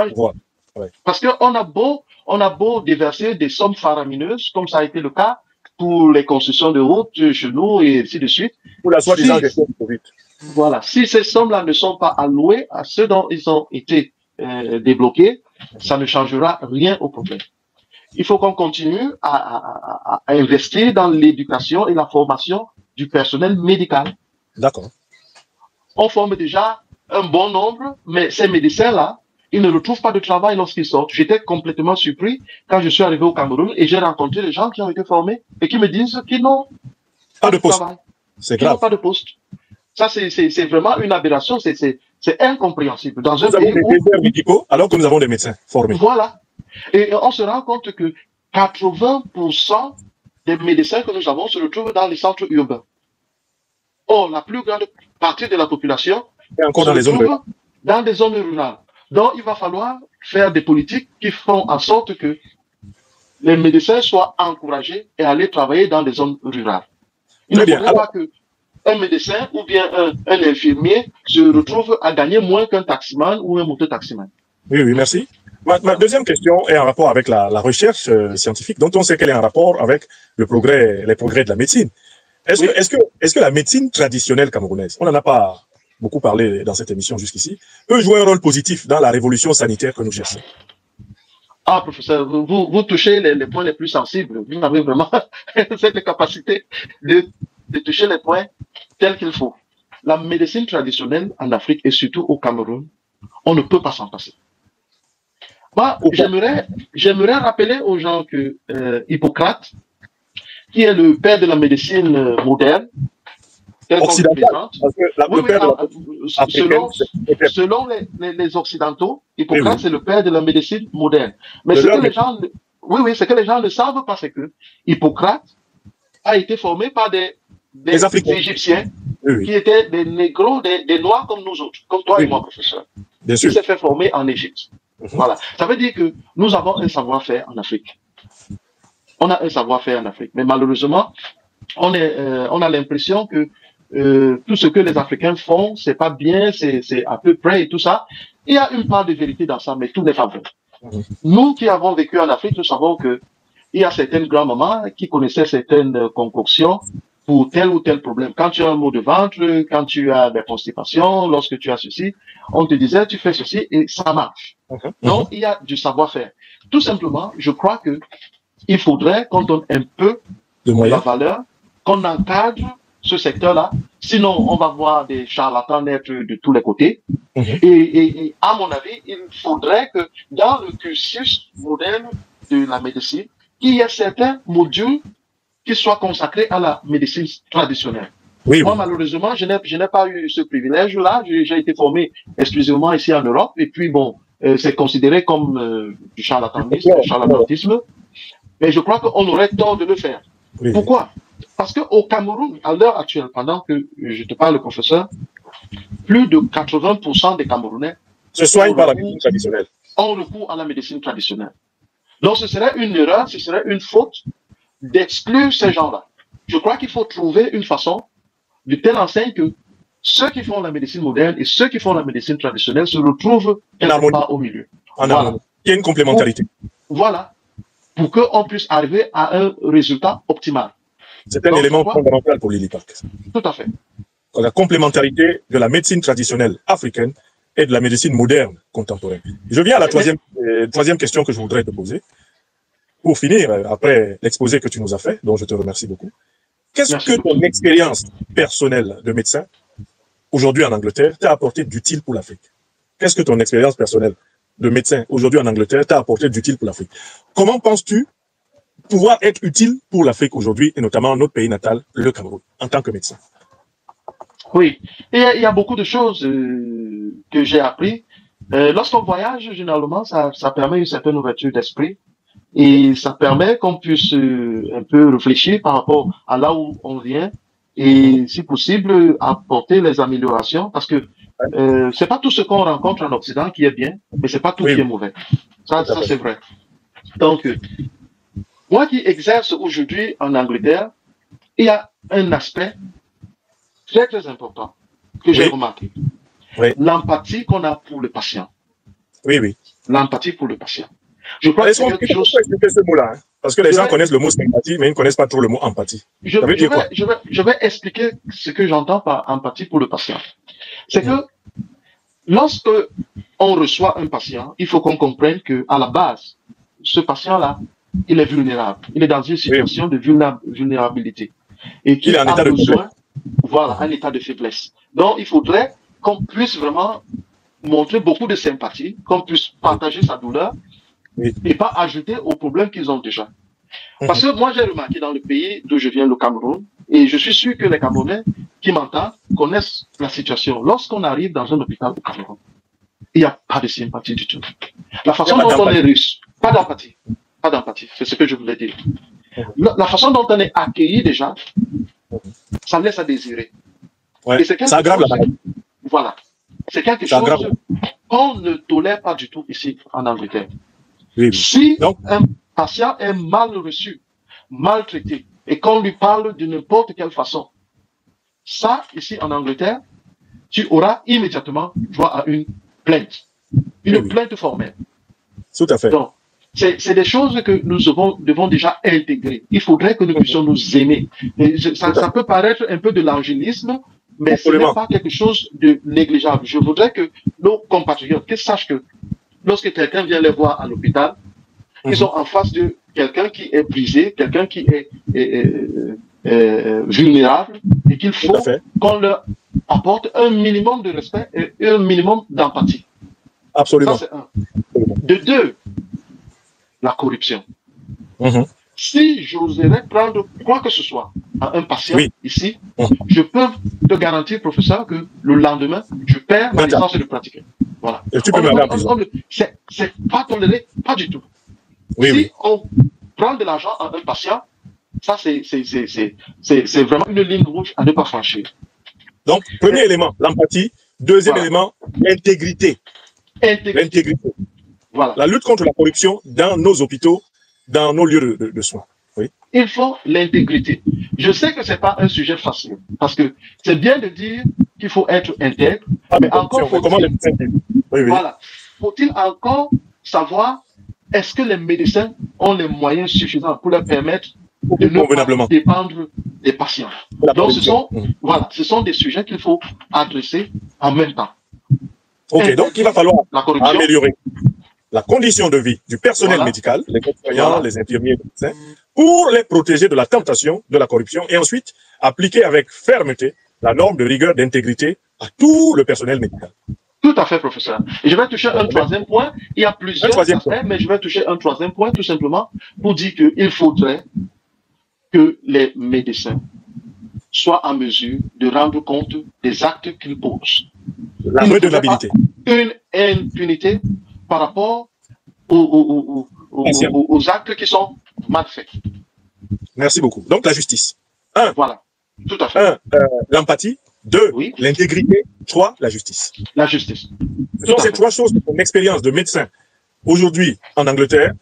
Parce qu'on a beau déverser des sommes faramineuses, comme ça a été le cas pour les constructions de routes chez nous et ainsi de suite. Pour la soi-disant gestion du Covid. Voilà. Si ces sommes-là ne sont pas allouées à ceux dont ils ont été débloqués, ça ne changera rien au problème. Il faut qu'on continue à investir dans l'éducation et la formation du personnel médical. D'accord. On forme déjà un bon nombre, mais ces médecins-là, ils ne retrouvent pas de travail lorsqu'ils sortent. J'étais complètement surpris quand je suis arrivé au Cameroun et j'ai rencontré des gens qui ont été formés et qui me disent qu'ils n'ont pas de poste. Travail. C'est Qu'ils n'ont grave. pas de poste. Ça, c'est vraiment une aberration. C'est incompréhensible. Dans un Nous avons pays des où, déserts médicaux alors que nous avons des médecins formés. voilà. Et on se rend compte que 80% des médecins que nous avons se retrouvent dans les centres urbains. Or, la plus grande partie de la population Et encore se dans les zones retrouve dans des zones rurales. Donc, il va falloir faire des politiques qui font en sorte que les médecins soient encouragés et aller travailler dans des zones rurales. Il ne faudrait pas qu'un médecin ou bien un infirmier se retrouve à gagner moins qu'un taximan ou un mototaximan. Oui, oui, merci. Ma deuxième question est en rapport avec la recherche scientifique, dont on sait qu'elle est en rapport avec les progrès de la médecine. Est-ce que la médecine traditionnelle camerounaise, on n'en a pas beaucoup parlé dans cette émission jusqu'ici, peut jouer un rôle positif dans la révolution sanitaire que nous cherchons? Ah, professeur, vous touchez les points les plus sensibles. Vous avez vraiment cette capacité de toucher les points tels qu'il faut. La médecine traditionnelle en Afrique et surtout au Cameroun, on ne peut pas s'en passer. Moi, j'aimerais rappeler aux gens que Hippocrate, qui est le père de la médecine moderne, occidentale, selon les Occidentaux, Hippocrate, c'est le père de la médecine moderne. Mais ce que les gens, ce que les gens ne savent pas, c'est que Hippocrate a été formé par des Égyptiens qui étaient des négros, des noirs comme nous autres, comme toi et moi, professeur. Bien sûr. Il s'est fait former en Égypte. Voilà. Ça veut dire que nous avons un savoir-faire en Afrique. On a un savoir-faire en Afrique. Mais malheureusement, on a l'impression que tout ce que les Africains font, c'est pas bien, c'est à peu près et tout ça. Il y a une part de vérité dans ça, mais tout n'est pas vrai. Nous qui avons vécu en Afrique, nous savons que il y a certaines grands-mamans qui connaissaient certaines concoctions pour tel ou tel problème. Quand tu as un mot de ventre, quand tu as des constipations, lorsque tu as ceci, on te disait, tu fais ceci et ça marche. Donc, il y a du savoir-faire. Tout simplement, je crois que il faudrait qu'on donne un peu de la valeur, qu'on encadre ce secteur-là. Sinon, on va voir des charlatans naître de tous les côtés. Et à mon avis, il faudrait que dans le cursus moderne de la médecine, qu'il y ait certains modules qui soient consacrés à la médecine traditionnelle. Moi, malheureusement, je n'ai pas eu ce privilège-là. J'ai été formé exclusivement ici en Europe. Et puis, bon, c'est considéré comme du charlatanisme. Mais je crois qu'on aurait tort de le faire. Pourquoi? Parce qu'au Cameroun, à l'heure actuelle, pendant que je te parle, professeur, plus de 80% des Camerounais se soignent par la médecine traditionnelle. Ont recours à la médecine traditionnelle. Donc, ce serait une erreur, ce serait une faute d'exclure ces gens-là. Je crois qu'il faut trouver une façon de telle enseigne que ceux qui font la médecine moderne et ceux qui font la médecine traditionnelle se retrouvent quelque part au milieu. Voilà. Il y a une complémentarité. Voilà. Pour qu'on puisse arriver à un résultat optimal. C'est un élément fondamental pour Lily Park. Tout à fait. La complémentarité de la médecine traditionnelle africaine et de la médecine moderne contemporaine. Je viens à la troisième question que je voudrais te poser. Pour finir, après l'exposé que tu nous as fait, dont je te remercie beaucoup, qu'est-ce que ton expérience personnelle de médecin, aujourd'hui en Angleterre, t'a apporté d'utile pour l'Afrique? Qu'est-ce que ton expérience personnelle de médecin, aujourd'hui en Angleterre, t'a apporté d'utile pour l'Afrique? Comment penses-tu pouvoir être utile pour l'Afrique aujourd'hui, et notamment notre pays natal, le Cameroun, en tant que médecin? Oui, il y a beaucoup de choses que j'ai appris. Lorsqu'on voyage, généralement, ça permet une certaine ouverture d'esprit. Et ça permet qu'on puisse un peu réfléchir par rapport à là où on vient et, si possible, apporter les améliorations parce que c'est pas tout ce qu'on rencontre en Occident qui est bien, mais c'est pas tout qui est mauvais. Ça c'est vrai. Donc, moi qui exerce aujourd'hui en Angleterre, il y a un aspect très très important que j'ai remarqué. L'empathie qu'on a pour le patient. L'empathie pour le patient. Je crois que c'est quelque chose. Expliquer ce mot-là, parce que les gens connaissent le mot sympathie, mais ils ne connaissent pas trop le mot empathie. Je vais expliquer ce que j'entends par empathie pour le patient. C'est que lorsque on reçoit un patient, il faut qu'on comprenne que à la base, ce patient-là, il est vulnérable. Il est dans une situation de vulnérabilité et qu'il a besoin, voilà, un état de faiblesse. Donc, il faudrait qu'on puisse vraiment montrer beaucoup de sympathie, qu'on puisse partager sa douleur et pas ajouter aux problèmes qu'ils ont déjà. Parce que moi, j'ai remarqué dans le pays d'où je viens, le Cameroun, et je suis sûr que les Camerounais qui m'entendent connaissent la situation. Lorsqu'on arrive dans un hôpital au Cameroun, il n'y a pas de sympathie du tout. La façon dont on est reçu, pas d'empathie. Pas d'empathie, c'est ce que je voulais dire. La façon dont on est accueilli déjà, ça laisse à désirer. Ouais, ça aggrave la maladie. Voilà. C'est quelque chose qu'on ne tolère pas du tout ici en Angleterre. Oui. Si un patient est mal reçu, maltraité, et qu'on lui parle de n'importe quelle façon, ça, ici en Angleterre, tu auras immédiatement droit à une plainte. Une plainte formelle. Tout à fait. Donc, c'est des choses que nous devons déjà intégrer. Il faudrait que nous puissions nous aimer. Et ça peut paraître un peu de l'angélisme, mais ce n'est pas quelque chose de négligeable. Je voudrais que nos compatriotes sachent que lorsque quelqu'un vient les voir à l'hôpital, ils sont en face de quelqu'un qui est brisé, quelqu'un qui est vulnérable, et qu'il faut qu'on leur apporte un minimum de respect et un minimum d'empathie. Absolument. Ça, c'est un. De deux, la corruption. Si j'oserais prendre quoi que ce soit à un patient ici, je peux te garantir, professeur, que le lendemain, je perds ma licence de pratiquer. Voilà. Et tu peux c'est pas toléré, pas du tout. Si on prend de l'argent à un patient, ça c'est vraiment une ligne rouge à ne pas franchir. Donc, premier élément, l'empathie. Deuxième élément, l'intégrité. L'intégrité. Voilà. La lutte contre la corruption dans nos hôpitaux, dans nos lieux de soins. Oui. Il faut l'intégrité. Je sais que ce n'est pas un sujet facile, parce que c'est bien de dire qu'il faut être intègre, mais encore faut-il encore savoir est-ce que les médecins ont les moyens suffisants pour leur permettre de ne pas dépendre des patients. Donc ce sont des sujets qu'il faut adresser en même temps. Ok, donc il va falloir améliorer la condition de vie du personnel médical, les soignants, les infirmiers, les médecins, pour les protéger de la tentation de la corruption et ensuite appliquer avec fermeté la norme de rigueur d'intégrité à tout le personnel médical. Tout à fait, professeur. Et je vais toucher un troisième point. Il y a plusieurs aspects, mais je vais toucher un troisième point tout simplement pour dire qu'il faudrait que les médecins soient en mesure de rendre compte des actes qu'ils posent. La redevabilité. Une impunité par rapport aux actes qui sont mal faits. Merci beaucoup. Donc la justice. Voilà. Tout à fait. L'empathie. 2, l'intégrité. 3, la justice. La justice. Ce sont ces trois choses que ton expérience de médecin aujourd'hui en Angleterre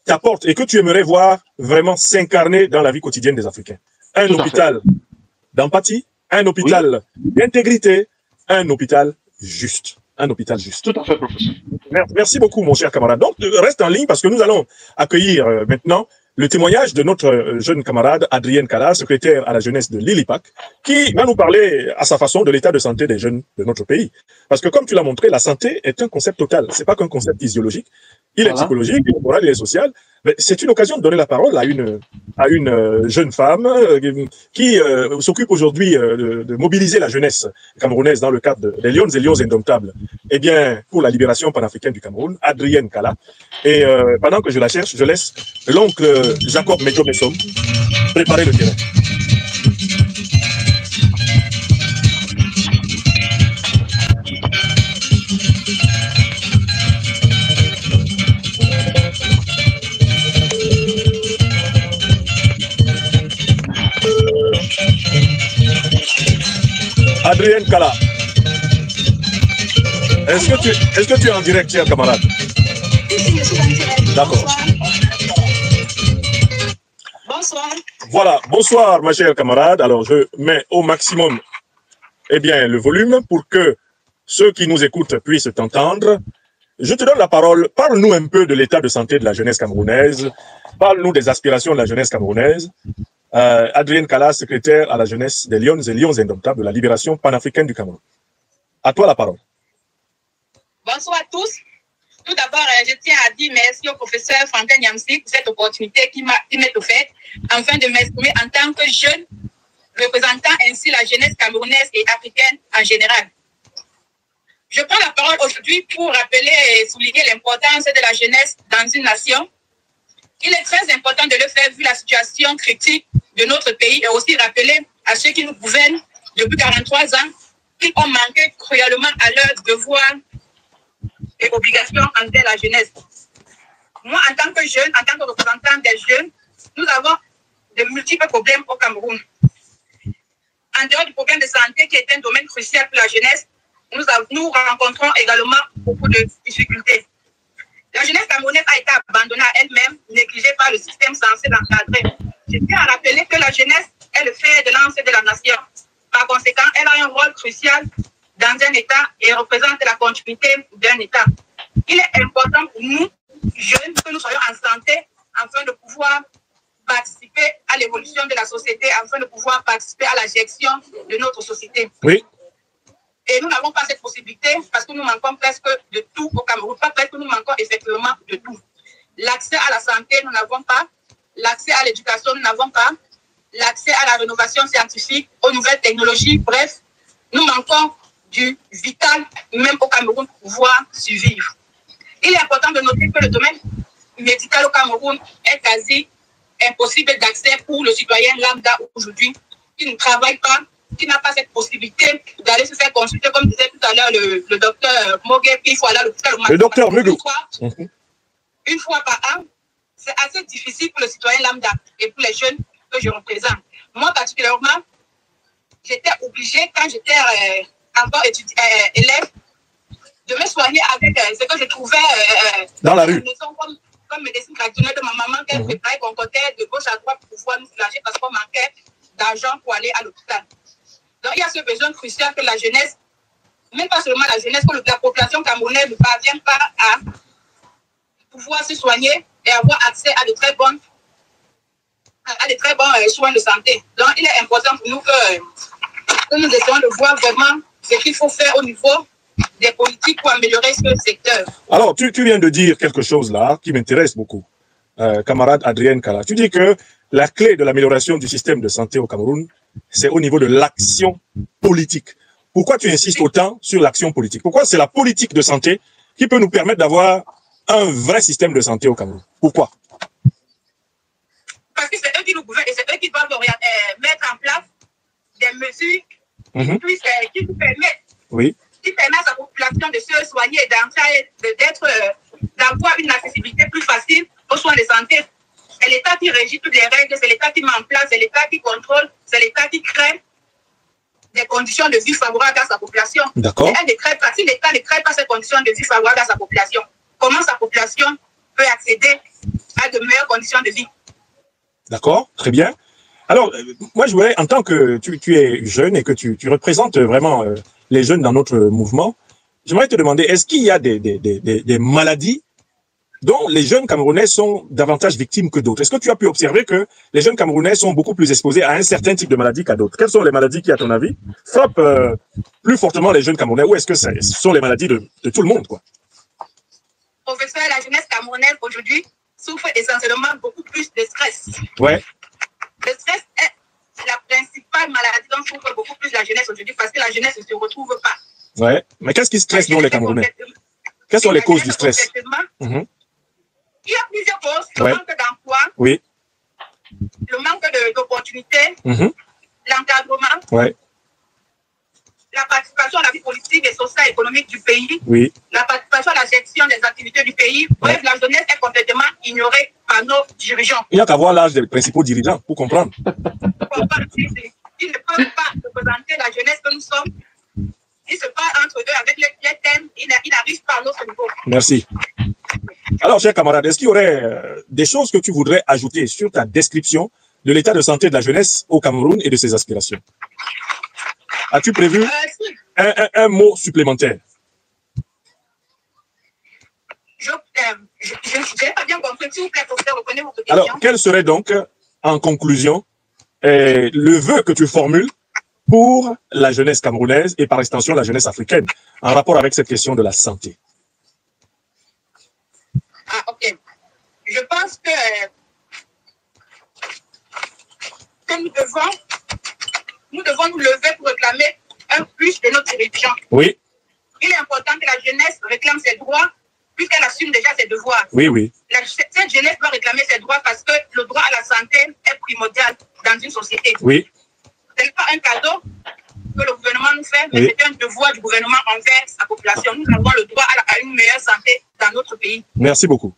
t'apporte et que tu aimerais voir vraiment s'incarner dans la vie quotidienne des Africains. Un hôpital d'empathie, un hôpital d'intégrité, un hôpital juste. Un hôpital juste. Tout à fait, professeur. Merci beaucoup, mon cher camarade. Donc, reste en ligne parce que nous allons accueillir maintenant le témoignage de notre jeune camarade Adrienne Kala, secrétaire à la jeunesse de Lilipac, qui va nous parler à sa façon de l'état de santé des jeunes de notre pays. Parce que comme tu l'as montré, la santé est un concept total. C'est pas qu'un concept physiologique. Il est psychologique, il est moral, il est social. Mais c'est une occasion de donner la parole à une jeune femme qui s'occupe aujourd'hui de mobiliser la jeunesse camerounaise dans le cadre des Lions et Lions indomptables. Eh bien, pour la libération panafricaine du Cameroun, Adrienne Kala. Et pendant que je la cherche, je laisse l'oncle Jacob Medjo-Messom préparer le terrain. Adrienne Kala, est-ce que tu es en direct, cher camarade? D'accord. Bonsoir. Voilà, bonsoir ma chère camarade. Alors je mets au maximum le volume pour que ceux qui nous écoutent puissent t'entendre. Je te donne la parole. Parle-nous un peu de l'état de santé de la jeunesse camerounaise. Parle-nous des aspirations de la jeunesse camerounaise. Adrienne Kala, secrétaire à la jeunesse des Lions et Lions indomptables de la libération panafricaine du Cameroun. À toi la parole. Bonsoir à tous. Tout d'abord, je tiens à dire merci au professeur Franklin Nyamsi pour cette opportunité qui m'est offerte afin de m'exprimer en tant que jeune représentant ainsi la jeunesse camerounaise et africaine en général. Je prends la parole aujourd'hui pour rappeler et souligner l'importance de la jeunesse dans une nation. Il est très important de le faire vu la situation critique de notre pays et aussi rappeler à ceux qui nous gouvernent depuis 43 ans qu'ils ont manqué cruellement à leurs devoirs et obligations envers la jeunesse. Moi, en tant que jeune, en tant que représentant des jeunes, nous avons de multiples problèmes au Cameroun. En dehors du problème de santé qui est un domaine crucial pour la jeunesse, nous rencontrons également beaucoup de difficultés. La jeunesse camerounaise a été abandonnée à elle-même, négligée par le système censé l'encadrer. Je tiens à rappeler que la jeunesse est le fer de lance de la nation. Par conséquent, elle a un rôle crucial dans un État et représente la continuité d'un État. Il est important pour nous, jeunes, que nous soyons en santé afin de pouvoir participer à l'évolution de la société, afin de pouvoir participer à la gestion de notre société. Oui. Et nous n'avons pas cette possibilité parce que nous manquons presque de tout au Cameroun. Pas presque, nous manquons effectivement de tout. L'accès à la santé, nous n'avons pas. L'accès à l'éducation, nous n'avons pas. L'accès à la rénovation scientifique, aux nouvelles technologies, bref, nous manquons du vital, même au Cameroun, pour pouvoir survivre. Il est important de noter que le domaine médical au Cameroun est quasi impossible d'accès pour le citoyen lambda aujourd'hui qui ne travaille pas, qui n'a pas cette possibilité d'aller se faire consulter, comme disait tout à l'heure le docteur Mogué, puis il faut aller à l'hôpital. Le docteur Mogué. Une fois par an, c'est assez difficile pour le citoyen lambda et pour les jeunes que je représente. Moi, particulièrement, j'étais obligée, quand j'étais encore élève, de me soigner avec ce que je trouvais dans la rue. Comme médecine traditionnelle de ma maman, qu'elle préparait, qu'on comptait de gauche à droite pour pouvoir nous soulager parce qu'on manquait d'argent pour aller à l'hôpital. Donc, il y a ce besoin crucial que la jeunesse, même pas seulement la jeunesse, que la population camerounaise ne parvient pas à pouvoir se soigner et avoir accès à de très bons soins de santé. Donc, il est important pour nous que nous essayons de voir vraiment ce qu'il faut faire au niveau des politiques pour améliorer ce secteur. Alors, tu viens de dire quelque chose là qui m'intéresse beaucoup, camarade Adrienne Kala. Tu dis que la clé de l'amélioration du système de santé au Cameroun, c'est au niveau de l'action politique. Pourquoi tu insistes autant sur l'action politique? Pourquoi c'est la politique de santé qui peut nous permettre d'avoir un vrai système de santé au Cameroun? Pourquoi? Parce que c'est eux qui nous gouvernent et c'est eux qui doivent mettre en place des mesures qui nous permettent, qui permettent à sa population de se soigner et d'avoir une accessibilité plus facile aux soins de santé. C'est l'État qui régit toutes les règles, c'est l'État qui met en place, c'est l'État qui contrôle, c'est l'État qui crée des conditions de vie favorables à sa population. D'accord. Si l'État ne crée pas ces conditions de vie favorables à sa population, comment sa population peut accéder à de meilleures conditions de vie? D'accord, très bien. Alors, moi, je voudrais, en tant que tu es jeune et que tu représentes vraiment les jeunes dans notre mouvement, j'aimerais te demander, est-ce qu'il y a des maladies dont les jeunes Camerounais sont davantage victimes que d'autres? Est-ce que tu as pu observer que les jeunes Camerounais sont beaucoup plus exposés à un certain type de maladie qu'à d'autres? Quelles sont les maladies qui, à ton avis, frappent plus fortement les jeunes Camerounais? Ou est-ce que ce sont les maladies de tout le monde, quoi? Professeur, la jeunesse camerounaise aujourd'hui souffre essentiellement beaucoup plus de stress. Ouais. Le stress est la principale maladie dont souffre beaucoup plus la jeunesse aujourd'hui parce que la jeunesse ne se retrouve pas. Ouais. Mais qu'est-ce qui stresse dans les Camerounais? Quelles sont les causes du stress? Il y a plusieurs causes. Le manque d'emploi. Oui. Le manque d'opportunités. L'encadrement. Ouais. La participation à la vie politique et sociale et économique du pays. Oui. La participation à la gestion des activités du pays. Bref, la jeunesse est complètement ignorée par nos dirigeants. Il n'y a qu'à voir l'âge des principaux dirigeants pour comprendre. Ils ne peuvent pas représenter la jeunesse que nous sommes. Ils se parlent entre eux avec les thèmes. Ils n'arrivent pas à notre niveau. Merci. Alors, chers camarades, est-ce qu'il y aurait des choses que tu voudrais ajouter sur ta description de l'état de santé de la jeunesse au Cameroun et de ses aspirations? As-tu prévu un mot supplémentaire? Je n'ai pas bien compris. S'il vous plaît, professeur, reprenez votre question. Alors, quel serait donc, en conclusion, le vœu que tu formules pour la jeunesse camerounaise et par extension la jeunesse africaine en rapport avec cette question de la santé? Ah, ok. Je pense que nous devons nous lever pour réclamer un plus de nos dirigeants. Oui. il est important que la jeunesse réclame ses droits puisqu'elle assume déjà ses devoirs. Oui, oui. Cette jeunesse doit réclamer ses droits parce que le droit à la santé est primordial dans une société. Oui. Ce n'est pas un cadeau que le gouvernement nous fait, mais Oui. c'est un devoir du gouvernement envers sa population. Nous avons le droit à une meilleure santé dans notre pays. Merci beaucoup.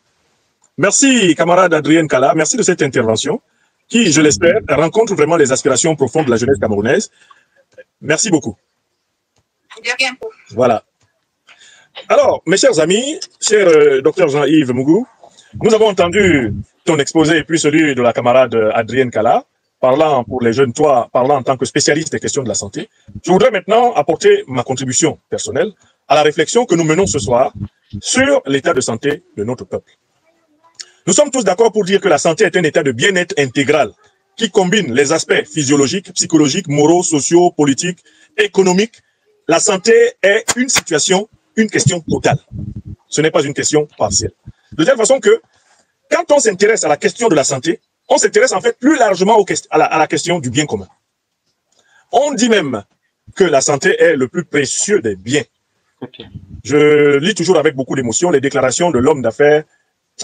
Merci, camarade Adrienne Kala. Merci de cette intervention qui, je l'espère, rencontre vraiment les aspirations profondes de la jeunesse camerounaise. Merci beaucoup. De rien pour. Voilà. Alors, mes chers amis, cher docteur Jean-Yves Mougou, nous avons entendu ton exposé, puis celui de la camarade Adrienne Kala, parlant pour les jeunes, toi, parlant en tant que spécialiste des questions de la santé. Je voudrais maintenant apporter ma contribution personnelle à la réflexion que nous menons ce soir sur l'état de santé de notre peuple. Nous sommes tous d'accord pour dire que la santé est un état de bien-être intégral qui combine les aspects physiologiques, psychologiques, moraux, sociaux, politiques, économiques. La santé est une situation, une question totale. Ce n'est pas une question partielle. De telle façon que, quand on s'intéresse à la question de la santé, on s'intéresse en fait plus largement à la question du bien commun. On dit même que la santé est le plus précieux des biens. Ok. Je lis toujours avec beaucoup d'émotion les déclarations de l'homme d'affaires,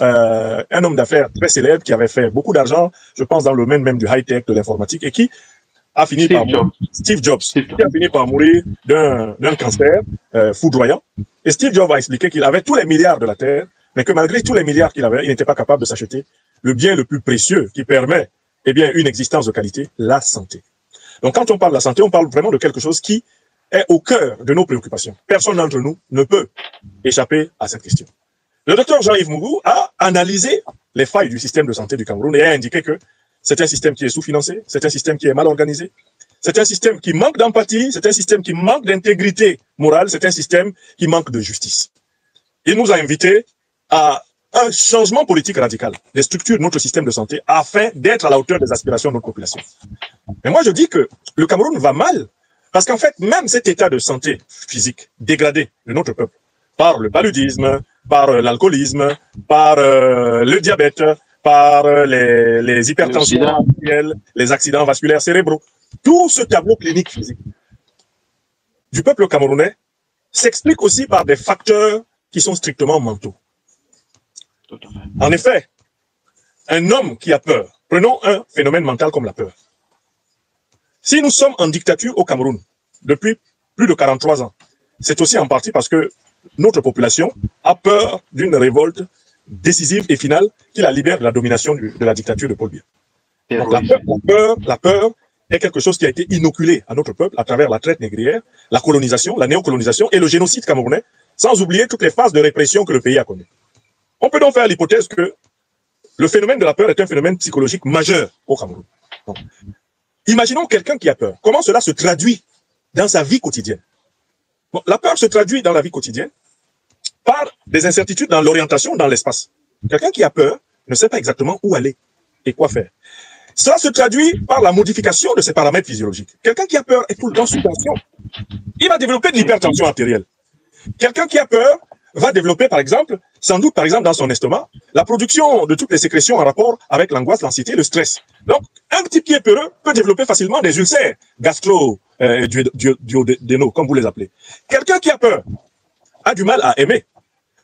un homme d'affaires très célèbre qui avait fait beaucoup d'argent, je pense dans le domaine même du high-tech, de l'informatique, et qui a fini par mourir. Steve Jobs, qui a fini par mourir d'un cancer foudroyant. Et Steve Jobs a expliqué qu'il avait tous les milliards de la Terre, mais que malgré tous les milliards qu'il avait, il n'était pas capable de s'acheter le bien le plus précieux qui permet eh bien, une existence de qualité, la santé. Donc quand on parle de la santé, on parle vraiment de quelque chose qui est au cœur de nos préoccupations. Personne d'entre nous ne peut échapper à cette question. Le docteur Jean-Yves Mougou a analysé les failles du système de santé du Cameroun et a indiqué que c'est un système qui est sous-financé, c'est un système qui est mal organisé, c'est un système qui manque d'empathie, c'est un système qui manque d'intégrité morale, c'est un système qui manque de justice. Il nous a invités à un changement politique radical des structures de notre système de santé afin d'être à la hauteur des aspirations de notre population. Mais moi, je dis que le Cameroun va mal parce qu'en fait, même cet état de santé physique dégradé de notre peuple par le paludisme, par l'alcoolisme, par le diabète, par les hypertensions artérielles, les accidents vasculaires cérébraux. Tout ce tableau clinique physique du peuple camerounais s'explique aussi par des facteurs qui sont strictement mentaux. En effet, un homme qui a peur, prenons un phénomène mental comme la peur. Si nous sommes en dictature au Cameroun depuis plus de 43 ans, c'est aussi en partie parce que notre population a peur d'une révolte décisive et finale qui la libère de la domination de la dictature de Paul Biya. Donc la peur est quelque chose qui a été inoculé à notre peuple à travers la traite négrière, la colonisation, la néocolonisation et le génocide camerounais, sans oublier toutes les phases de répression que le pays a connues. On peut donc faire l'hypothèse que le phénomène de la peur est un phénomène psychologique majeur au Cameroun. Donc, imaginons quelqu'un qui a peur. Comment cela se traduit dans sa vie quotidienne? Bon, la peur se traduit dans la vie quotidienne par des incertitudes dans l'orientation, dans l'espace. Quelqu'un qui a peur ne sait pas exactement où aller et quoi faire. Cela se traduit par la modification de ses paramètres physiologiques. Quelqu'un qui a peur est tout le temps sous tension. Il va développer de l'hypertension artérielle. Quelqu'un qui a peur va développer, par exemple, sans doute, par exemple, dans son estomac, la production de toutes les sécrétions en rapport avec l'angoisse, l'anxiété, le stress. Donc, un type qui est peureux peut développer facilement des ulcères gastro-duodénaux, comme vous les appelez. Quelqu'un qui a peur a du mal à aimer.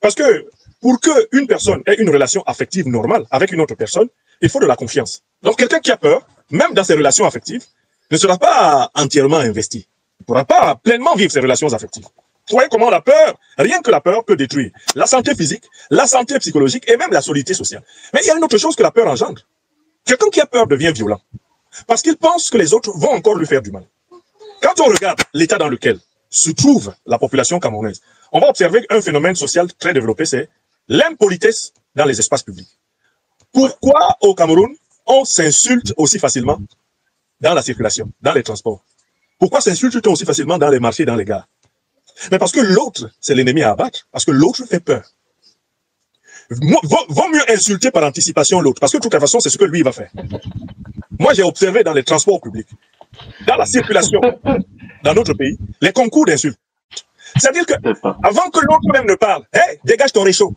Parce que pour qu'une personne ait une relation affective normale avec une autre personne, il faut de la confiance. Donc, quelqu'un qui a peur, même dans ses relations affectives, ne sera pas entièrement investi. Il ne pourra pas pleinement vivre ses relations affectives. Vous voyez comment la peur, rien que la peur peut détruire la santé physique, la santé psychologique et même la solidité sociale. Mais il y a une autre chose que la peur engendre. Quelqu'un qui a peur devient violent parce qu'il pense que les autres vont encore lui faire du mal. Quand on regarde l'état dans lequel se trouve la population camerounaise, on va observer un phénomène social très développé, c'est l'impolitesse dans les espaces publics. Pourquoi au Cameroun, on s'insulte aussi facilement dans la circulation, dans les transports? Pourquoi s'insulte-t-on aussi facilement dans les marchés, dans les gares? Mais parce que l'autre, c'est l'ennemi à abattre, parce que l'autre fait peur. Vaut mieux insulter par anticipation l'autre, parce que de toute façon, c'est ce que lui va faire. Moi, j'ai observé dans les transports publics, dans la circulation, dans notre pays, les concours d'insultes. C'est-à-dire que, avant que l'autre même ne parle, hey, dégage ton réchaud,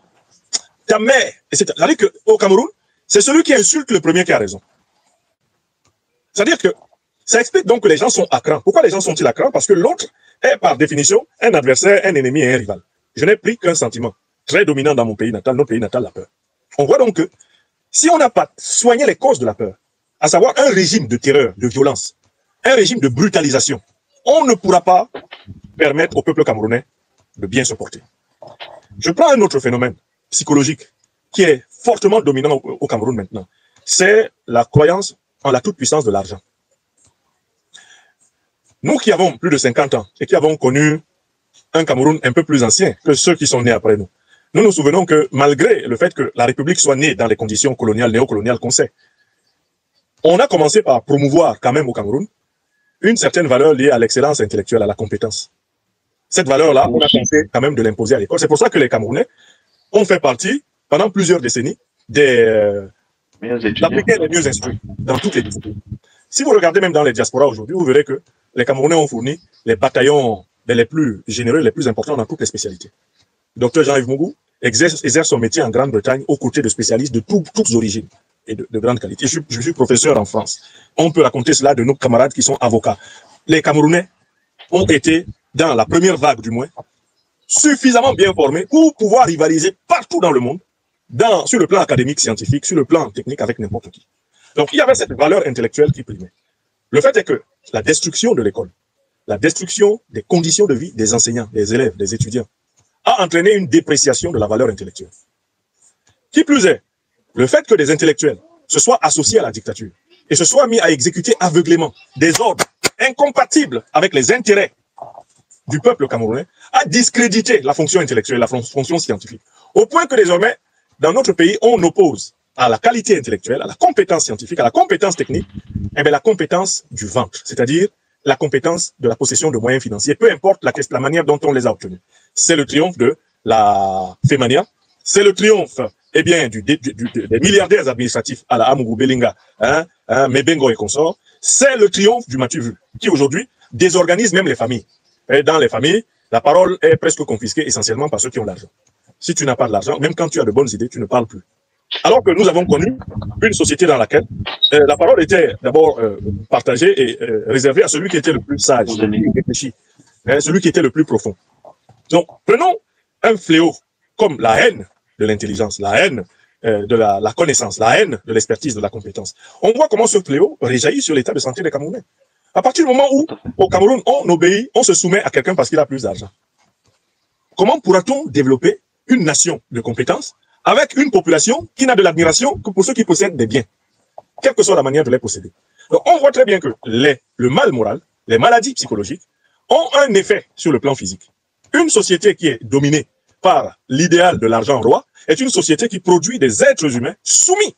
ta mère, etc. C'est-à-dire qu'au Cameroun, c'est celui qui insulte le premier qui a raison. C'est-à-dire que, ça explique donc que les gens sont à cran. Pourquoi les gens sont-ils à cran? Parce que l'autre est par définition un adversaire, un ennemi et un rival. Je n'ai pris qu'un sentiment très dominant dans mon pays natal, notre pays natal, la peur. On voit donc que si on n'a pas soigné les causes de la peur, à savoir un régime de terreur, de violence, un régime de brutalisation, on ne pourra pas permettre au peuple camerounais de bien se porter. Je prends un autre phénomène psychologique qui est fortement dominant au Cameroun maintenant. C'est la croyance en la toute-puissance de l'argent. Nous qui avons plus de 50 ans et qui avons connu un Cameroun un peu plus ancien que ceux qui sont nés après nous, nous nous souvenons que malgré le fait que la République soit née dans les conditions coloniales, néocoloniales qu'on sait, on a commencé par promouvoir quand même au Cameroun une certaine valeur liée à l'excellence intellectuelle, à la compétence. Cette valeur-là, on a tenté quand même de l'imposer à l'école. C'est pour ça que les Camerounais ont fait partie, pendant plusieurs décennies, d'appliquer les mieux instruits dans toutes les disciplines. Si vous regardez même dans les diasporas aujourd'hui, vous verrez que les Camerounais ont fourni les bataillons les plus généreux, les plus importants dans toutes les spécialités. Dr Jean-Yves Mougou exerce son métier en Grande-Bretagne aux côtés de spécialistes de toutes origines et de grande qualité. Je suis professeur en France. On peut raconter cela de nos camarades qui sont avocats. Les Camerounais ont été, dans la première vague du moins, suffisamment bien formés pour pouvoir rivaliser partout dans le monde, sur le plan académique, scientifique, sur le plan technique avec n'importe qui. Donc il y avait cette valeur intellectuelle qui primait. Le fait est que la destruction de l'école, la destruction des conditions de vie des enseignants, des élèves, des étudiants, a entraîné une dépréciation de la valeur intellectuelle. Qui plus est, le fait que des intellectuels se soient associés à la dictature et se soient mis à exécuter aveuglément des ordres incompatibles avec les intérêts du peuple camerounais a discrédité la fonction intellectuelle, la fonction scientifique. Au point que désormais, dans notre pays, on oppose à la qualité intellectuelle, à la compétence scientifique, à la compétence technique, la compétence du ventre, c'est-à-dire la compétence de la possession de moyens financiers, peu importe la manière dont on les a obtenus. C'est le triomphe de la Fémania, c'est le triomphe des milliardaires administratifs à la Amougou Belinga, Mebengo et consorts, c'est le triomphe du Mathieu Vu, qui aujourd'hui désorganise même les familles. Et dans les familles, la parole est presque confisquée essentiellement par ceux qui ont l'argent. Si tu n'as pas de l'argent, même quand tu as de bonnes idées, tu ne parles plus. Alors que nous avons connu une société dans laquelle la parole était d'abord partagée et réservée à celui qui était le plus sage, réfléchi, celui qui était le plus profond. Donc, prenons un fléau comme la haine de l'intelligence, la haine de la connaissance, la haine de l'expertise, de la compétence. On voit comment ce fléau réjaillit sur l'état de santé des Camerounais. À partir du moment où, au Cameroun, on obéit, on se soumet à quelqu'un parce qu'il a plus d'argent. Comment pourra-t-on développer une nation de compétences avec une population qui n'a de l'admiration que pour ceux qui possèdent des biens, quelle que soit la manière de les posséder? Donc, on voit très bien que le mal moral, les maladies psychologiques ont un effet sur le plan physique. Une société qui est dominée par l'idéal de l'argent roi est une société qui produit des êtres humains soumis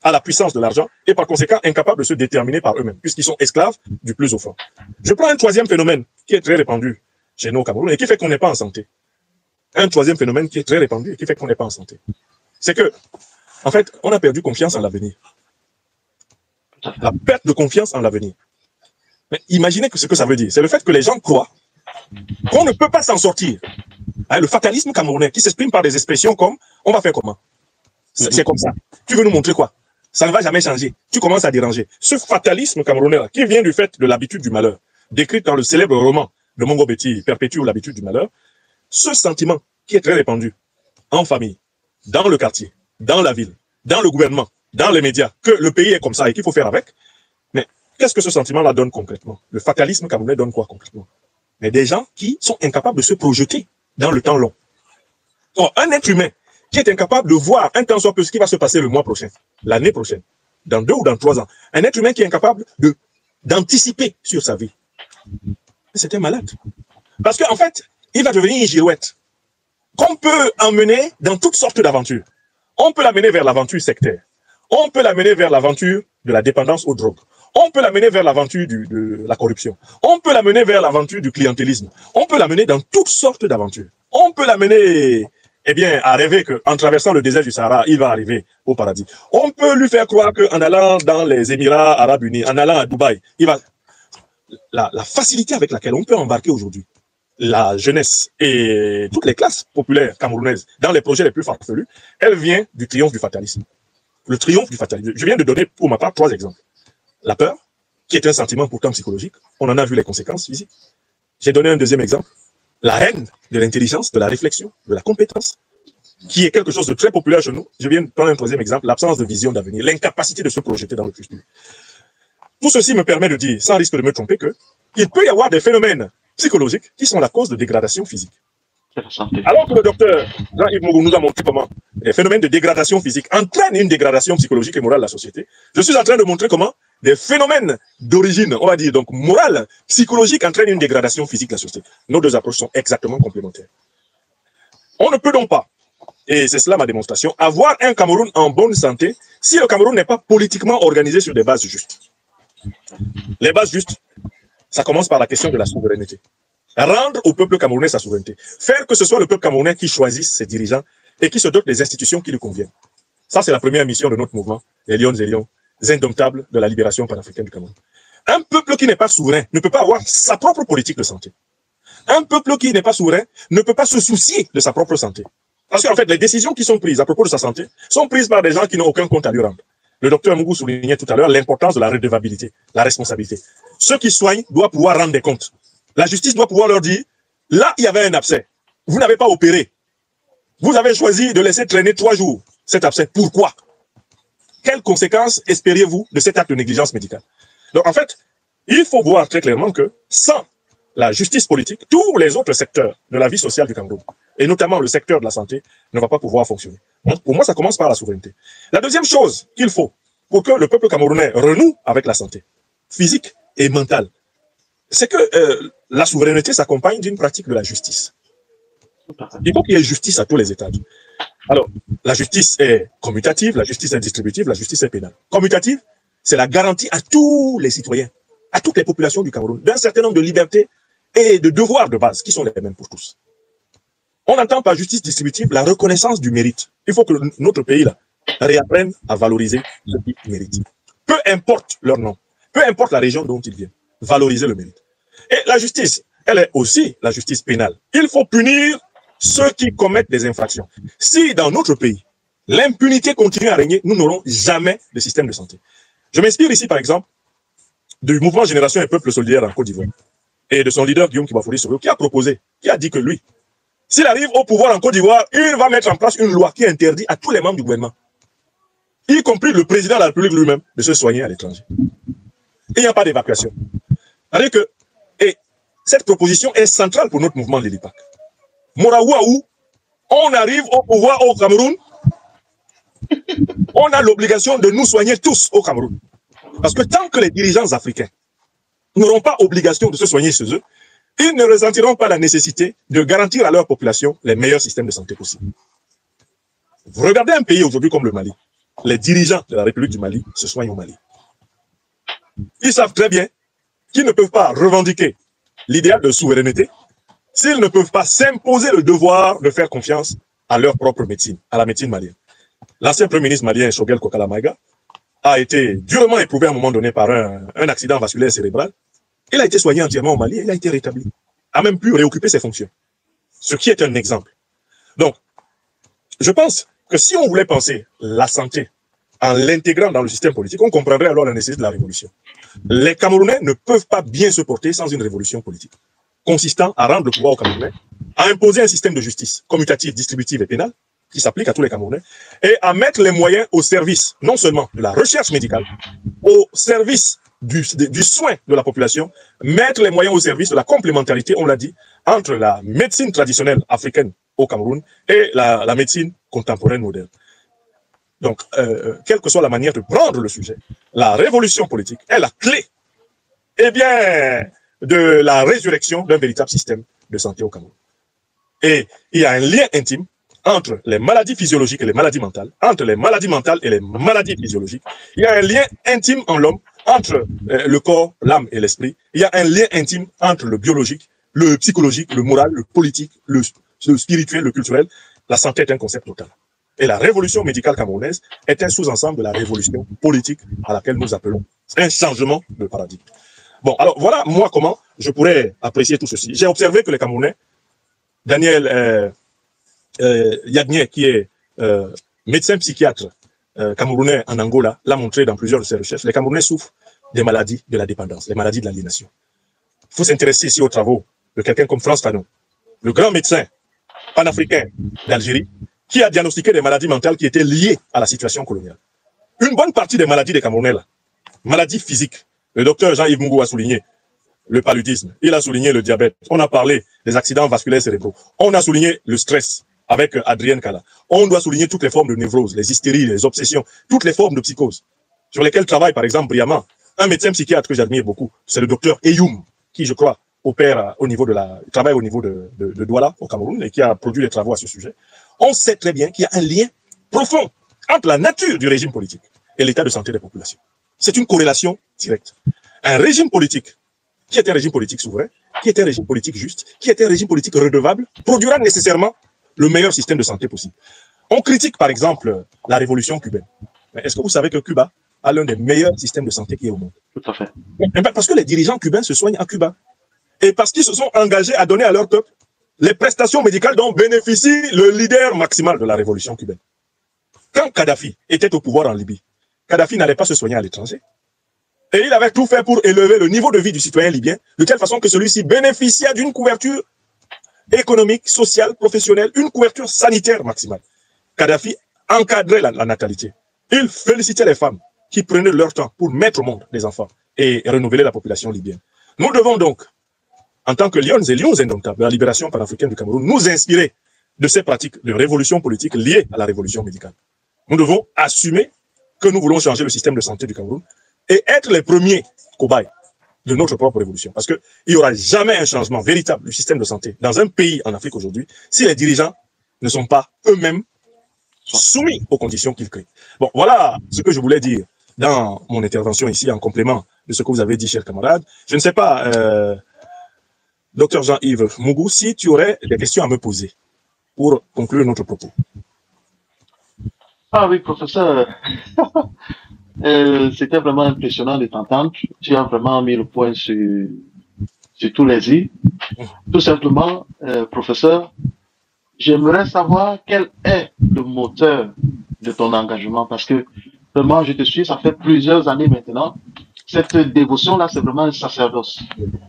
à la puissance de l'argent et par conséquent incapables de se déterminer par eux-mêmes, puisqu'ils sont esclaves du plus au fort. Je prends un troisième phénomène qui est très répandu chez nous au Cameroun et qui fait qu'on n'est pas en santé. Un troisième phénomène qui est très répandu et qui fait qu'on n'est pas en santé. C'est que, en fait, on a perdu confiance en l'avenir. La perte de confiance en l'avenir. Mais imaginez ce que ça veut dire. C'est le fait que les gens croient qu'on ne peut pas s'en sortir. Le fatalisme camerounais qui s'exprime par des expressions comme « on va faire comment ?» C'est comme ça. Tu veux nous montrer quoi? Ça ne va jamais changer. Tu commences à déranger. Ce fatalisme camerounais qui vient du fait de l'habitude du malheur, décrit dans le célèbre roman de Mongo Betty, Perpétue l'habitude du malheur, ce sentiment qui est très répandu en famille, dans le quartier, dans la ville, dans le gouvernement, dans les médias, que le pays est comme ça et qu'il faut faire avec. Mais qu'est-ce que ce sentiment-là donne concrètement? Le fatalisme camerounais donne quoi concrètement? Mais des gens qui sont incapables de se projeter dans le temps long. Or, un être humain qui est incapable de voir un temps soit peu ce qui va se passer le mois prochain, l'année prochaine, dans 2 ou dans 3 ans, un être humain qui est incapable d'anticiper sur sa vie, c'est un malade. Parce qu'en fait, il va devenir une girouette qu'on peut emmener dans toutes sortes d'aventures. On peut l'amener vers l'aventure sectaire. On peut l'amener vers l'aventure de la dépendance aux drogues. On peut l'amener vers l'aventure de la corruption. On peut l'amener vers l'aventure du clientélisme. On peut l'amener dans toutes sortes d'aventures. On peut l'amener, à rêver qu'en traversant le désert du Sahara, il va arriver au paradis. On peut lui faire croire qu'en allant dans les Émirats Arabes Unis, en allant à Dubaï, il va... La facilité avec laquelle on peut embarquer aujourd'hui la jeunesse et toutes les classes populaires camerounaises dans les projets les plus farfelus, elle vient du triomphe du fatalisme. Le triomphe du fatalisme. Je viens de donner pour ma part 3 exemples. La peur, qui est un sentiment pourtant psychologique, on en a vu les conséquences physiques. J'ai donné un deuxième exemple. La haine de l'intelligence, de la réflexion, de la compétence, qui est quelque chose de très populaire chez nous. Je viens de prendre un troisième exemple, l'absence de vision d'avenir, l'incapacité de se projeter dans le futur. Tout ceci me permet de dire, sans risque de me tromper, qu'il peut y avoir des phénomènes psychologiques qui sont la cause de dégradation physique. Alors que le docteur Jean-Yves Mougou nous a montré comment les phénomènes de dégradation physique entraînent une dégradation psychologique et morale de la société, je suis en train de montrer comment des phénomènes d'origine, on va dire donc morale, psychologique, entraînent une dégradation physique de la société. Nos deux approches sont exactement complémentaires. On ne peut donc pas, et c'est cela ma démonstration, avoir un Cameroun en bonne santé si le Cameroun n'est pas politiquement organisé sur des bases justes. Les bases justes, ça commence par la question de la souveraineté. Rendre au peuple camerounais sa souveraineté. Faire que ce soit le peuple camerounais qui choisisse ses dirigeants et qui se dote des institutions qui lui conviennent. Ça, c'est la première mission de notre mouvement, les Lions et Lions indomptables de la libération panafricaine du Cameroun. Un peuple qui n'est pas souverain ne peut pas avoir sa propre politique de santé. Un peuple qui n'est pas souverain ne peut pas se soucier de sa propre santé. Parce qu'en fait, les décisions qui sont prises à propos de sa santé sont prises par des gens qui n'ont aucun compte à lui rendre. Le docteur Mougou soulignait tout à l'heure l'importance de la redevabilité, la responsabilité. Ceux qui soignent doivent pouvoir rendre des comptes. La justice doit pouvoir leur dire, là, il y avait un abcès. Vous n'avez pas opéré. Vous avez choisi de laisser traîner 3 jours cet abcès. Pourquoi? Quelles conséquences espériez-vous de cet acte de négligence médicale? Donc, en fait, il faut voir très clairement que sans la justice politique, tous les autres secteurs de la vie sociale du Cameroun, et notamment le secteur de la santé, ne va pas pouvoir fonctionner. Donc, pour moi, ça commence par la souveraineté. La deuxième chose qu'il faut pour que le peuple camerounais renoue avec la santé physique et mentale, c'est que la souveraineté s'accompagne d'une pratique de la justice. Il faut qu'il y ait justice à tous les étages. Alors, la justice est commutative, la justice est distributive, la justice est pénale. Commutative, c'est la garantie à tous les citoyens, à toutes les populations du Cameroun, d'un certain nombre de libertés et de devoirs de base qui sont les mêmes pour tous. On entend par justice distributive la reconnaissance du mérite. Il faut que notre pays là réapprenne à valoriser ce qui mérite. Peu importe leur nom, peu importe la région dont ils viennent, valoriser le mérite. Et la justice, elle est aussi la justice pénale. Il faut punir ceux qui commettent des infractions. Si dans notre pays, l'impunité continue à régner, nous n'aurons jamais de système de santé. Je m'inspire ici, par exemple, du mouvement Génération et Peuple Solidaire en Côte d'Ivoire et de son leader Guillaume Kibafouri-Soro, qui a proposé, qui a dit que lui, s'il arrive au pouvoir en Côte d'Ivoire, il va mettre en place une loi qui interdit à tous les membres du gouvernement, y compris le président de la République lui-même, de se soigner à l'étranger. Il n'y a pas d'évacuation. C'est-à-dire que, et cette proposition est centrale pour notre mouvement de l'IPAC. Moraouaou, on arrive au pouvoir au Cameroun, on a l'obligation de nous soigner tous au Cameroun. Parce que tant que les dirigeants africains n'auront pas obligation de se soigner chez eux, ils ne ressentiront pas la nécessité de garantir à leur population les meilleurs systèmes de santé possibles. Vous regardez un pays aujourd'hui comme le Mali, les dirigeants de la République du Mali se soignent au Mali. Ils savent très bien qu'ils ne peuvent pas revendiquer l'idéal de souveraineté s'ils ne peuvent pas s'imposer le devoir de faire confiance à leur propre médecine, à la médecine malienne. L'ancien premier ministre malien, Choguel Kokala Maïga, a été durement éprouvé à un moment donné par un accident vasculaire cérébral. Il a été soigné entièrement au Mali et il a été rétabli. A même pu réoccuper ses fonctions. Ce qui est un exemple. Donc, je pense que si on voulait penser la santé en l'intégrant dans le système politique, on comprendrait alors la nécessité de la révolution. Les Camerounais ne peuvent pas bien se porter sans une révolution politique, consistant à rendre le pouvoir aux Camerounais, à imposer un système de justice commutative, distributive et pénale, qui s'applique à tous les Camerounais, et à mettre les moyens au service, non seulement de la recherche médicale, au service du soin de la population, mettre les moyens au service de la complémentarité, on l'a dit, entre la médecine traditionnelle africaine au Cameroun et la médecine contemporaine moderne. Donc, quelle que soit la manière de prendre le sujet, la révolution politique est la clé, eh bien, de la résurrection d'un véritable système de santé au Cameroun. Et il y a un lien intime entre les maladies physiologiques et les maladies mentales, entre les maladies mentales et les maladies physiologiques. Il y a un lien intime en l'homme entre le corps, l'âme et l'esprit. Il y a un lien intime entre le biologique, le psychologique, le moral, le politique, le spirituel, le culturel. La santé est un concept total. Et la révolution médicale camerounaise est un sous-ensemble de la révolution politique à laquelle nous appelons un changement de paradigme. Bon, alors voilà moi comment je pourrais apprécier tout ceci. J'ai observé que les Camerounais, Daniel Yadnier, qui est médecin psychiatre camerounais en Angola, l'a montré dans plusieurs de ses recherches, les Camerounais souffrent des maladies de la dépendance, les maladies de l'aliénation. Il faut s'intéresser ici aux travaux de quelqu'un comme Frantz Fanon, le grand médecin panafricain d'Algérie, qui a diagnostiqué des maladies mentales qui étaient liées à la situation coloniale. Une bonne partie des maladies des Camerounais, là, maladies physiques, le docteur Jean-Yves Mougou a souligné le paludisme, il a souligné le diabète, on a parlé des accidents vasculaires cérébraux, on a souligné le stress avec Adrienne Kala, on doit souligner toutes les formes de névrose, les hystéries, les obsessions, toutes les formes de psychose, sur lesquelles travaille par exemple brillamment un médecin psychiatre que j'admire beaucoup, c'est le docteur Eyoum, qui je crois opère au niveau de travaille au niveau de Douala au Cameroun et qui a produit des travaux à ce sujet. On sait très bien qu'il y a un lien profond entre la nature du régime politique et l'état de santé des populations. C'est une corrélation directe. Un régime politique, qui est un régime politique souverain, qui est un régime politique juste, qui est un régime politique redevable, produira nécessairement le meilleur système de santé possible. On critique par exemple la révolution cubaine. Mais est-ce que vous savez que Cuba a l'un des meilleurs systèmes de santé qui est au monde? Tout à fait. Parce que les dirigeants cubains se soignent à Cuba. Et parce qu'ils se sont engagés à donner à leur peuple les prestations médicales dont bénéficie le leader maximal de la révolution cubaine. Quand Kadhafi était au pouvoir en Libye, Kadhafi n'allait pas se soigner à l'étranger. Et il avait tout fait pour élever le niveau de vie du citoyen libyen, de telle façon que celui-ci bénéficiait d'une couverture économique, sociale, professionnelle, une couverture sanitaire maximale. Kadhafi encadrait la natalité. Il félicitait les femmes qui prenaient leur temps pour mettre au monde des enfants et renouveler la population libyenne. Nous devons donc, en tant que lions et lions indomptables de la libération panafricaine du Cameroun, nous inspirer de ces pratiques de révolution politique liées à la révolution médicale. Nous devons assumer que nous voulons changer le système de santé du Cameroun et être les premiers cobayes de notre propre révolution. Parce qu'il n'y aura jamais un changement véritable du système de santé dans un pays en Afrique aujourd'hui si les dirigeants ne sont pas eux-mêmes soumis aux conditions qu'ils créent. Bon, voilà ce que je voulais dire dans mon intervention ici en complément de ce que vous avez dit, chers camarades. Je ne sais pas, Dr Jean-Yves Mougou, si tu aurais des questions à me poser pour conclure notre propos. Ah oui, professeur. C'était vraiment impressionnant de t'entendre. Tu as vraiment mis le point sur tous les i. Tout simplement, professeur, j'aimerais savoir quel est le moteur de ton engagement parce que vraiment, je te suis, ça fait plusieurs années maintenant. Cette dévotion-là, c'est vraiment un sacerdoce.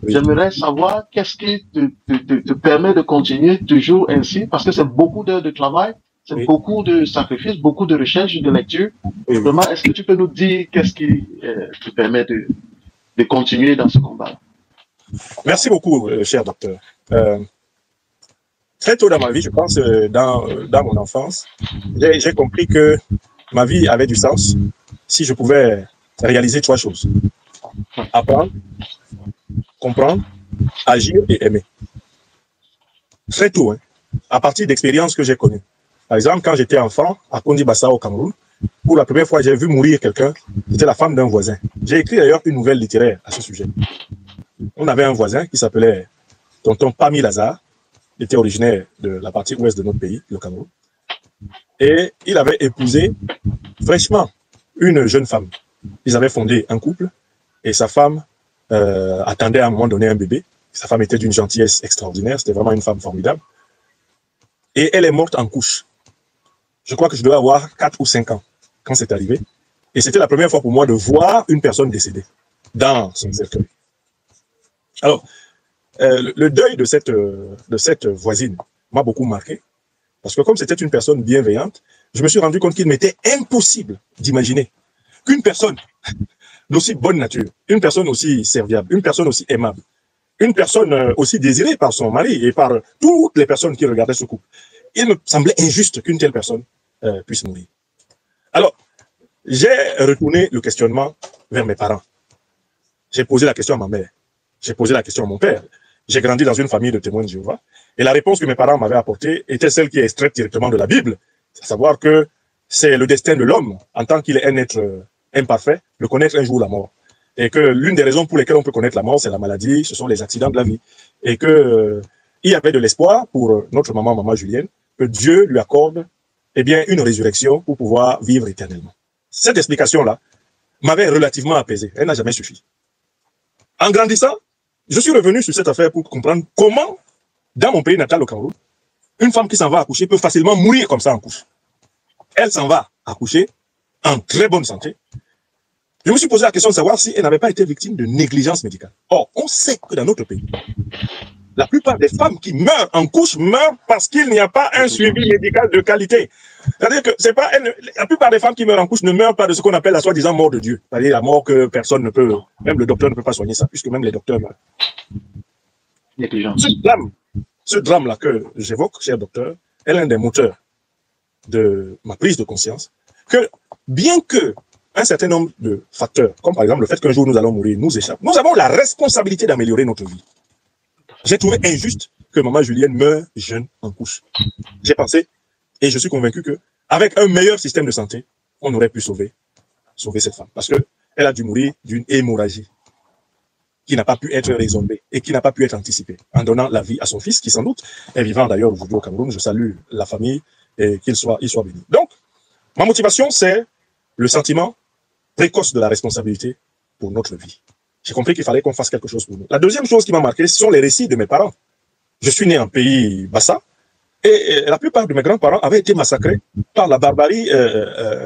J'aimerais savoir qu'est-ce qui te permet de continuer toujours ainsi parce que c'est beaucoup d'heures de travail. C'est beaucoup de sacrifices, beaucoup de recherches, de lecture. Vraiment, est-ce que tu peux nous dire qu'est-ce qui te permet de continuer dans ce combat? Merci beaucoup, cher docteur. Très tôt dans ma vie, je pense, dans mon enfance, j'ai compris que ma vie avait du sens si je pouvais réaliser trois choses. Apprendre, comprendre, agir et aimer. Très tôt, hein, à partir d'expériences que j'ai connues. Par exemple, quand j'étais enfant, à Kondi-Bassa au Cameroun, pour la première fois, j'ai vu mourir quelqu'un, c'était la femme d'un voisin. J'ai écrit d'ailleurs une nouvelle littéraire à ce sujet. On avait un voisin qui s'appelait Tonton Pami Lazare, il était originaire de la partie ouest de notre pays, le Cameroun, et il avait épousé fraîchement une jeune femme. Ils avaient fondé un couple, et sa femme attendait à un moment donné un bébé. Sa femme était d'une gentillesse extraordinaire, c'était vraiment une femme formidable. Et elle est morte en couche. Je crois que je devais avoir 4 ou 5 ans quand c'est arrivé. Et c'était la première fois pour moi de voir une personne décédée dans son cercueil. Alors, le deuil de cette voisine m'a beaucoup marqué. Parce que comme c'était une personne bienveillante, je me suis rendu compte qu'il m'était impossible d'imaginer qu'une personne d'aussi bonne nature, une personne aussi serviable, une personne aussi aimable, une personne aussi désirée par son mari et par toutes les personnes qui regardaient ce couple, il me semblait injuste qu'une telle personne puisse mourir. Alors, j'ai retourné le questionnement vers mes parents. J'ai posé la question à ma mère. J'ai posé la question à mon père. J'ai grandi dans une famille de témoins de Jéhovah. Et la réponse que mes parents m'avaient apportée était celle qui est extraite directement de la Bible. C'est à savoir que c'est le destin de l'homme, en tant qu'il est un être imparfait, de connaître un jour la mort. Et que l'une des raisons pour lesquelles on peut connaître la mort, c'est la maladie, ce sont les accidents de la vie. Et que il y avait de l'espoir pour notre maman Julienne, que Dieu lui accorde eh bien, une résurrection pour pouvoir vivre éternellement. Cette explication-là m'avait relativement apaisé. Elle n'a jamais suffi. En grandissant, je suis revenu sur cette affaire pour comprendre comment, dans mon pays natal, au Cameroun, une femme qui s'en va accoucher peut facilement mourir comme ça en couche. Elle s'en va accoucher en très bonne santé. Je me suis posé la question de savoir si elle n'avait pas été victime de négligence médicale. Or, on sait que dans notre pays, La plupart des femmes qui meurent en couche meurent parce qu'il n'y a pas un suivi médical de qualité. C'est-à-dire que c'est pas la plupart des femmes qui meurent en couche ne meurent pas de ce qu'on appelle la soi-disant mort de Dieu. C'est-à-dire la mort que personne ne peut, même le docteur ne peut pas soigner ça, puisque même les docteurs meurent. Ce drame-là que j'évoque, cher docteur, est l'un des moteurs de ma prise de conscience que bien que un certain nombre de facteurs, comme par exemple le fait qu'un jour nous allons mourir, nous échappent, nous avons la responsabilité d'améliorer notre vie. J'ai trouvé injuste que maman Julienne meure jeune en couche. J'ai pensé, et je suis convaincu que avec un meilleur système de santé, on aurait pu sauver cette femme. Parce qu'elle a dû mourir d'une hémorragie qui n'a pas pu être résorbée et qui n'a pas pu être anticipée, en donnant la vie à son fils, qui sans doute est vivant d'ailleurs aujourd'hui au Cameroun. Je salue la famille et qu'il soit béni. Donc, ma motivation, c'est le sentiment précoce de la responsabilité pour notre vie. J'ai compris qu'il fallait qu'on fasse quelque chose pour nous. La deuxième chose qui m'a marqué, ce sont les récits de mes parents. Je suis né en pays Bassa, et la plupart de mes grands-parents avaient été massacrés par la barbarie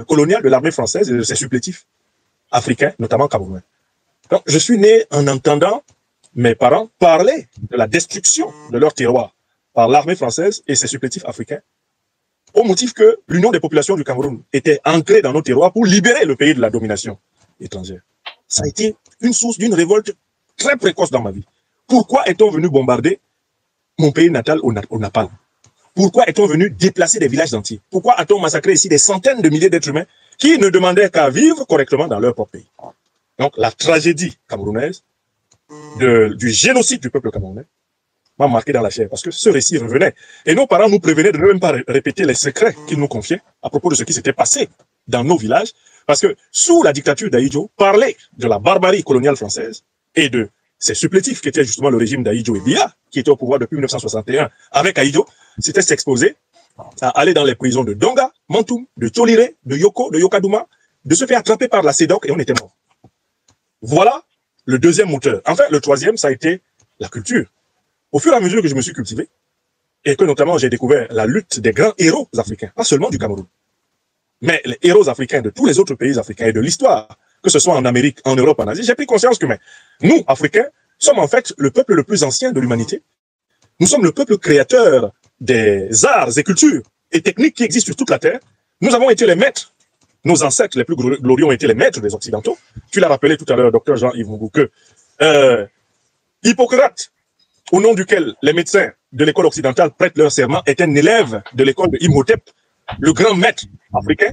coloniale de l'armée française et de ses supplétifs africains, notamment camerounais. Donc, je suis né en entendant mes parents parler de la destruction de leur terroir par l'armée française et ses supplétifs africains, au motif que l'union des populations du Cameroun était ancrée dans nos terroirs pour libérer le pays de la domination étrangère. Ça a été une source d'une révolte très précoce dans ma vie. Pourquoi est-on venu bombarder mon pays natal au Napal? Pourquoi est-on venu déplacer des villages entiers? Pourquoi a-t-on massacré ici des centaines de milliers d'êtres humains qui ne demandaient qu'à vivre correctement dans leur propre pays? Donc, la tragédie camerounaise du génocide du peuple camerounais m'a marqué dans la chair, parce que ce récit revenait. Et nos parents nous prévenaient de ne même pas répéter les secrets qu'ils nous confiaient à propos de ce qui s'était passé dans nos villages, parce que sous la dictature d'Ahidjo, parler de la barbarie coloniale française et de ses supplétifs, qui étaient justement le régime d'Ahidjo et Biya, qui était au pouvoir depuis 1961 avec Ahidjo, c'était s'exposer à aller dans les prisons de Donga, Mantoum, de Tcholiré, de Yoko, de Yokadouma, de se faire attraper par la CEDOC et on était mort. Voilà le deuxième moteur. Enfin, le troisième, ça a été la culture. Au fur et à mesure que je me suis cultivé, et que notamment j'ai découvert la lutte des grands héros africains, pas seulement du Cameroun, mais les héros africains de tous les autres pays africains et de l'histoire, que ce soit en Amérique, en Europe, en Asie, j'ai pris conscience que nous, Africains, sommes en fait le peuple le plus ancien de l'humanité. Nous sommes le peuple créateur des arts et cultures et techniques qui existent sur toute la Terre. Nous avons été les maîtres. Nos ancêtres les plus glorieux ont été les maîtres des Occidentaux. Tu l'as rappelé tout à l'heure, docteur Jean-Yves Mougou, que Hippocrate, au nom duquel les médecins de l'école occidentale prêtent leur serment, est un élève de l'école de Imhotep, le grand maître africain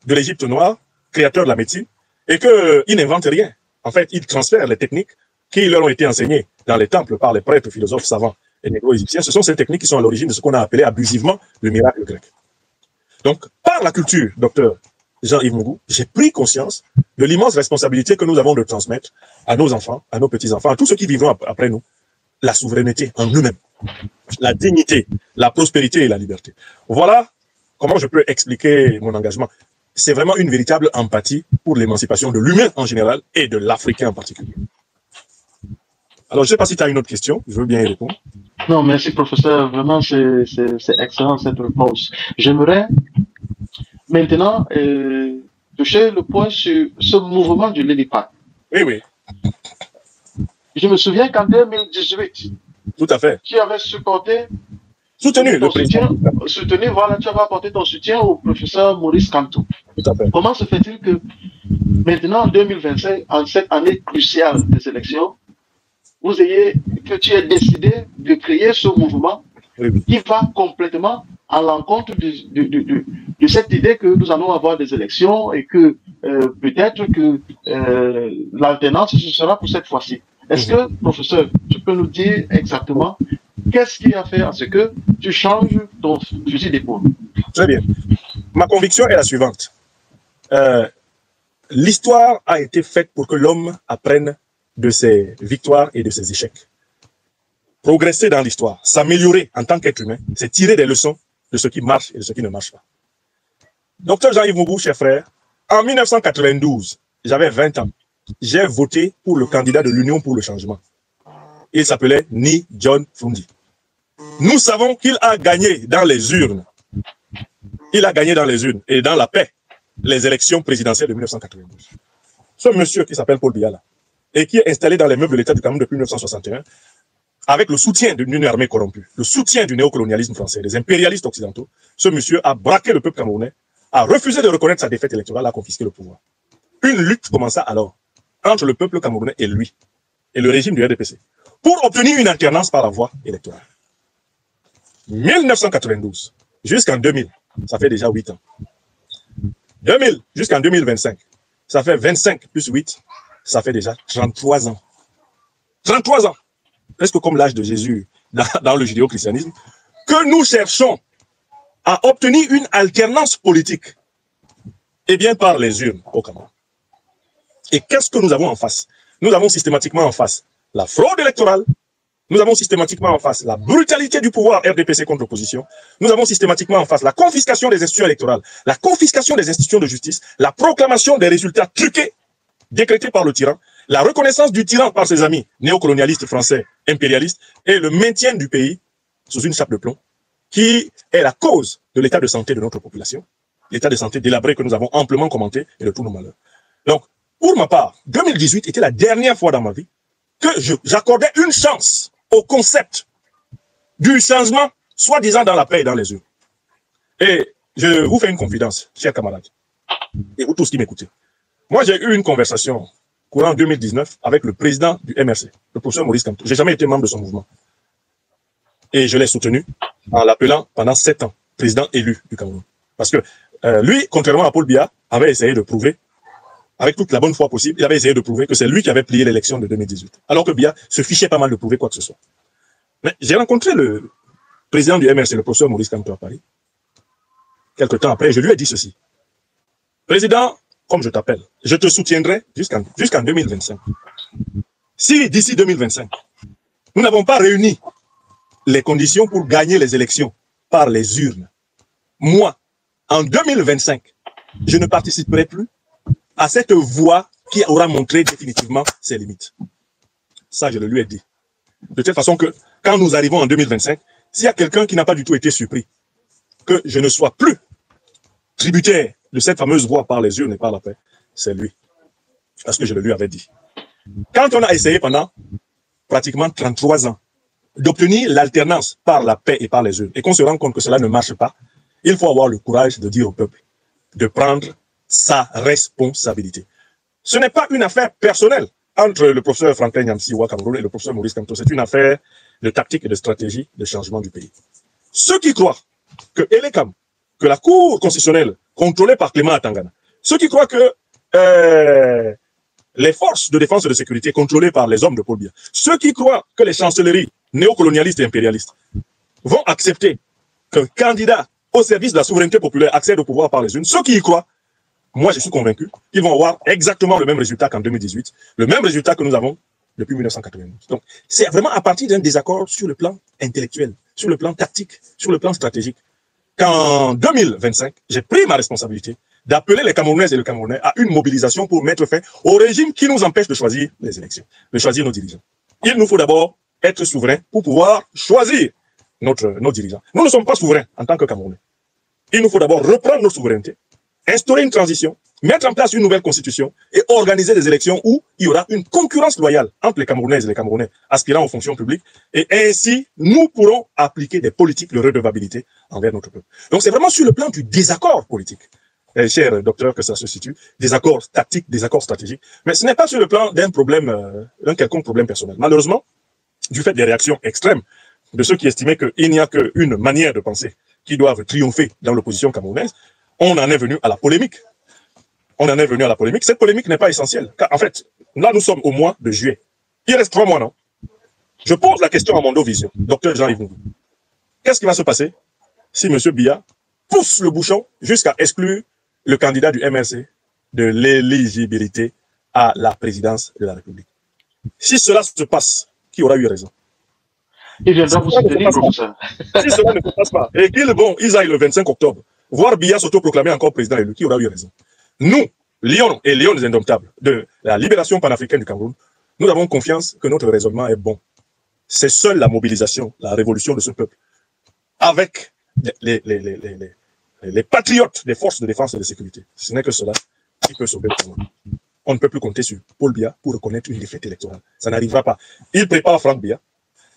de l'Égypte noire, créateur de la médecine, et qu'il n'invente rien. En fait, il transfère les techniques qui leur ont été enseignées dans les temples par les prêtres, philosophes, savants et négro-égyptiens. Ce sont ces techniques qui sont à l'origine de ce qu'on a appelé abusivement le miracle grec. Donc, par la culture, docteur Jean-Yves Mougou, j'ai pris conscience de l'immense responsabilité que nous avons de transmettre à nos enfants, à nos petits-enfants, à tous ceux qui vivront après nous, la souveraineté en eux-mêmes, la dignité, la prospérité et la liberté. Voilà comment je peux expliquer mon engagement. C'est vraiment une véritable empathie pour l'émancipation de l'humain en général et de l'Africain en particulier. Alors, je ne sais pas si tu as une autre question, je veux bien y répondre. Non, merci professeur, vraiment c'est excellent cette réponse. J'aimerais maintenant toucher le point sur ce mouvement du Lilipat. Oui, oui. Je me souviens qu'en 2018, tout à fait, tu avais soutenu le président. Voilà, tu avais apporté ton soutien au professeur Maurice Kamto. Tout à fait. Comment se fait-il que maintenant, en 2025, en cette année cruciale des élections, que tu aies décidé de créer ce mouvement qui va complètement à l'encontre de cette idée que nous allons avoir des élections et que peut-être que l'alternance, ce sera pour cette fois-ci. Est-ce que, professeur, tu peux nous dire exactement qu'est-ce qui a fait à ce que tu changes ton fusil d'épaule? Très bien. Ma conviction est la suivante. L'histoire a été faite pour que l'homme apprenne de ses victoires et de ses échecs. Progresser dans l'histoire, s'améliorer en tant qu'être humain, c'est tirer des leçons de ce qui marche et de ce qui ne marche pas. Docteur Jean-Yves Mougou, cher frère, en 1992, j'avais 20 ans. J'ai voté pour le candidat de l'Union pour le changement. Il s'appelait Ni John Fundi. Nous savons qu'il a gagné dans les urnes. Il a gagné dans les urnes et dans la paix les élections présidentielles de 1992. Ce monsieur qui s'appelle Paul Biya et qui est installé dans les meubles de l'État du Cameroun depuis 1961 avec le soutien d'une armée corrompue, le soutien du néocolonialisme français, des impérialistes occidentaux, ce monsieur a braqué le peuple camerounais, a refusé de reconnaître sa défaite électorale, a confisqué le pouvoir. Une lutte commença alors entre le peuple camerounais et lui, et le régime du RDPC, pour obtenir une alternance par la voie électorale. 1992 jusqu'en 2000, ça fait déjà 8 ans. 2000 jusqu'en 2025, ça fait 25 plus 8, ça fait déjà 33 ans. 33 ans, presque comme l'âge de Jésus dans le judéo-christianisme, que nous cherchons à obtenir une alternance politique, et bien par les urnes au Cameroun. Et qu'est-ce que nous avons en face? Nous avons systématiquement en face la fraude électorale, nous avons systématiquement en face la brutalité du pouvoir RDPC contre l'opposition, nous avons systématiquement en face la confiscation des institutions électorales, la confiscation des institutions de justice, la proclamation des résultats truqués, décrétés par le tyran, la reconnaissance du tyran par ses amis néocolonialistes français, impérialistes, et le maintien du pays sous une chape de plomb, qui est la cause de l'état de santé de notre population, l'état de santé délabré que nous avons amplement commenté et de tous nos malheurs. Donc, pour ma part, 2018 était la dernière fois dans ma vie que j'accordais une chance au concept du changement, soi-disant dans la paix et dans les urnes. Et je vous fais une confidence, chers camarades, et vous tous qui m'écoutez. Moi, j'ai eu une conversation courant 2019 avec le président du MRC, le professeur Maurice Kamto. J'ai jamais été membre de son mouvement. Et je l'ai soutenu en l'appelant pendant 7 ans président élu du Cameroun. Parce que lui, contrairement à Paul Biya, avait essayé de prouver, avec toute la bonne foi possible, il avait essayé de prouver que c'est lui qui avait plié l'élection de 2018. Alors que Biya se fichait pas mal de prouver quoi que ce soit. Mais j'ai rencontré le président du MRC, le professeur Maurice Kamto à Paris, quelque temps après, je lui ai dit ceci. Président, comme je t'appelle, je te soutiendrai jusqu'en 2025. Si d'ici 2025, nous n'avons pas réuni les conditions pour gagner les élections par les urnes, moi, en 2025, je ne participerai plus à cette voie qui aura montré définitivement ses limites. Ça, je le lui ai dit. De telle façon que, quand nous arrivons en 2025, s'il y a quelqu'un qui n'a pas du tout été surpris, que je ne sois plus tributaire de cette fameuse voie par les urnes et par la paix, c'est lui. Parce que je le lui avais dit. Quand on a essayé pendant pratiquement 33 ans d'obtenir l'alternance par la paix et par les urnes, et qu'on se rend compte que cela ne marche pas, il faut avoir le courage de dire au peuple de prendre sa responsabilité. Ce n'est pas une affaire personnelle entre le professeur Franklin Nyamsi au Cameroun et le professeur Maurice Kamto. C'est une affaire de tactique et de stratégie de changement du pays. Ceux qui croient que Elekam, que la Cour constitutionnelle contrôlée par Clément Atangana, ceux qui croient que les forces de défense et de sécurité contrôlées par les hommes de Paul Biya, ceux qui croient que les chancelleries néocolonialistes et impérialistes vont accepter qu'un candidat au service de la souveraineté populaire accède au pouvoir par les urnes, ceux qui y croient, moi je suis convaincu qu'ils vont avoir exactement le même résultat qu'en 2018, le même résultat que nous avons depuis 1992. Donc c'est vraiment à partir d'un désaccord sur le plan intellectuel, sur le plan tactique, sur le plan stratégique, qu'en 2025, j'ai pris ma responsabilité d'appeler les Camerounaises et les Camerounais à une mobilisation pour mettre fin au régime qui nous empêche de choisir les élections, de choisir nos dirigeants. Il nous faut d'abord être souverains pour pouvoir choisir nos dirigeants. Nous ne sommes pas souverains en tant que Camerounais. Il nous faut d'abord reprendre nos souverainetés, instaurer une transition, mettre en place une nouvelle constitution et organiser des élections où il y aura une concurrence loyale entre les Camerounaises et les Camerounais aspirant aux fonctions publiques, et ainsi nous pourrons appliquer des politiques de redevabilité envers notre peuple. Donc c'est vraiment sur le plan du désaccord politique, cher docteur, que ça se situe, des accords tactiques, des accords stratégiques, mais ce n'est pas sur le plan d'un problème, d'un quelconque problème personnel. Malheureusement, du fait des réactions extrêmes de ceux qui estimaient qu'il n'y a qu'une manière de penser qui doivent triompher dans l'opposition camerounaise, on en est venu à la polémique. On en est venu à la polémique. Cette polémique n'est pas essentielle. Car en fait, là, nous sommes au mois de juillet. Il reste 3 mois, non? Je pose la question à Mondo Vision, docteur Jean-Yves Mougou. Qu'est-ce qui va se passer si M. Biya pousse le bouchon jusqu'à exclure le candidat du MRC de l'éligibilité à la présidence de la République? Si cela se passe, qui aura eu raison? Il viendra vous soutenir, professeur. Si cela ne se passe pas, et qu'ils aillent le 25 octobre, voir Biya s'autoproclamer encore président élu, qui aura eu raison? Nous, Lions et Lions des Indomptables de la libération panafricaine du Cameroun, nous avons confiance que notre raisonnement est bon. C'est seule la mobilisation, la révolution de ce peuple, avec les patriotes des forces de défense et de sécurité. Ce n'est que cela qui peut sauver le Cameroun. On ne peut plus compter sur Paul Biya pour reconnaître une défaite électorale. Ça n'arrivera pas. Il prépare Franck Biya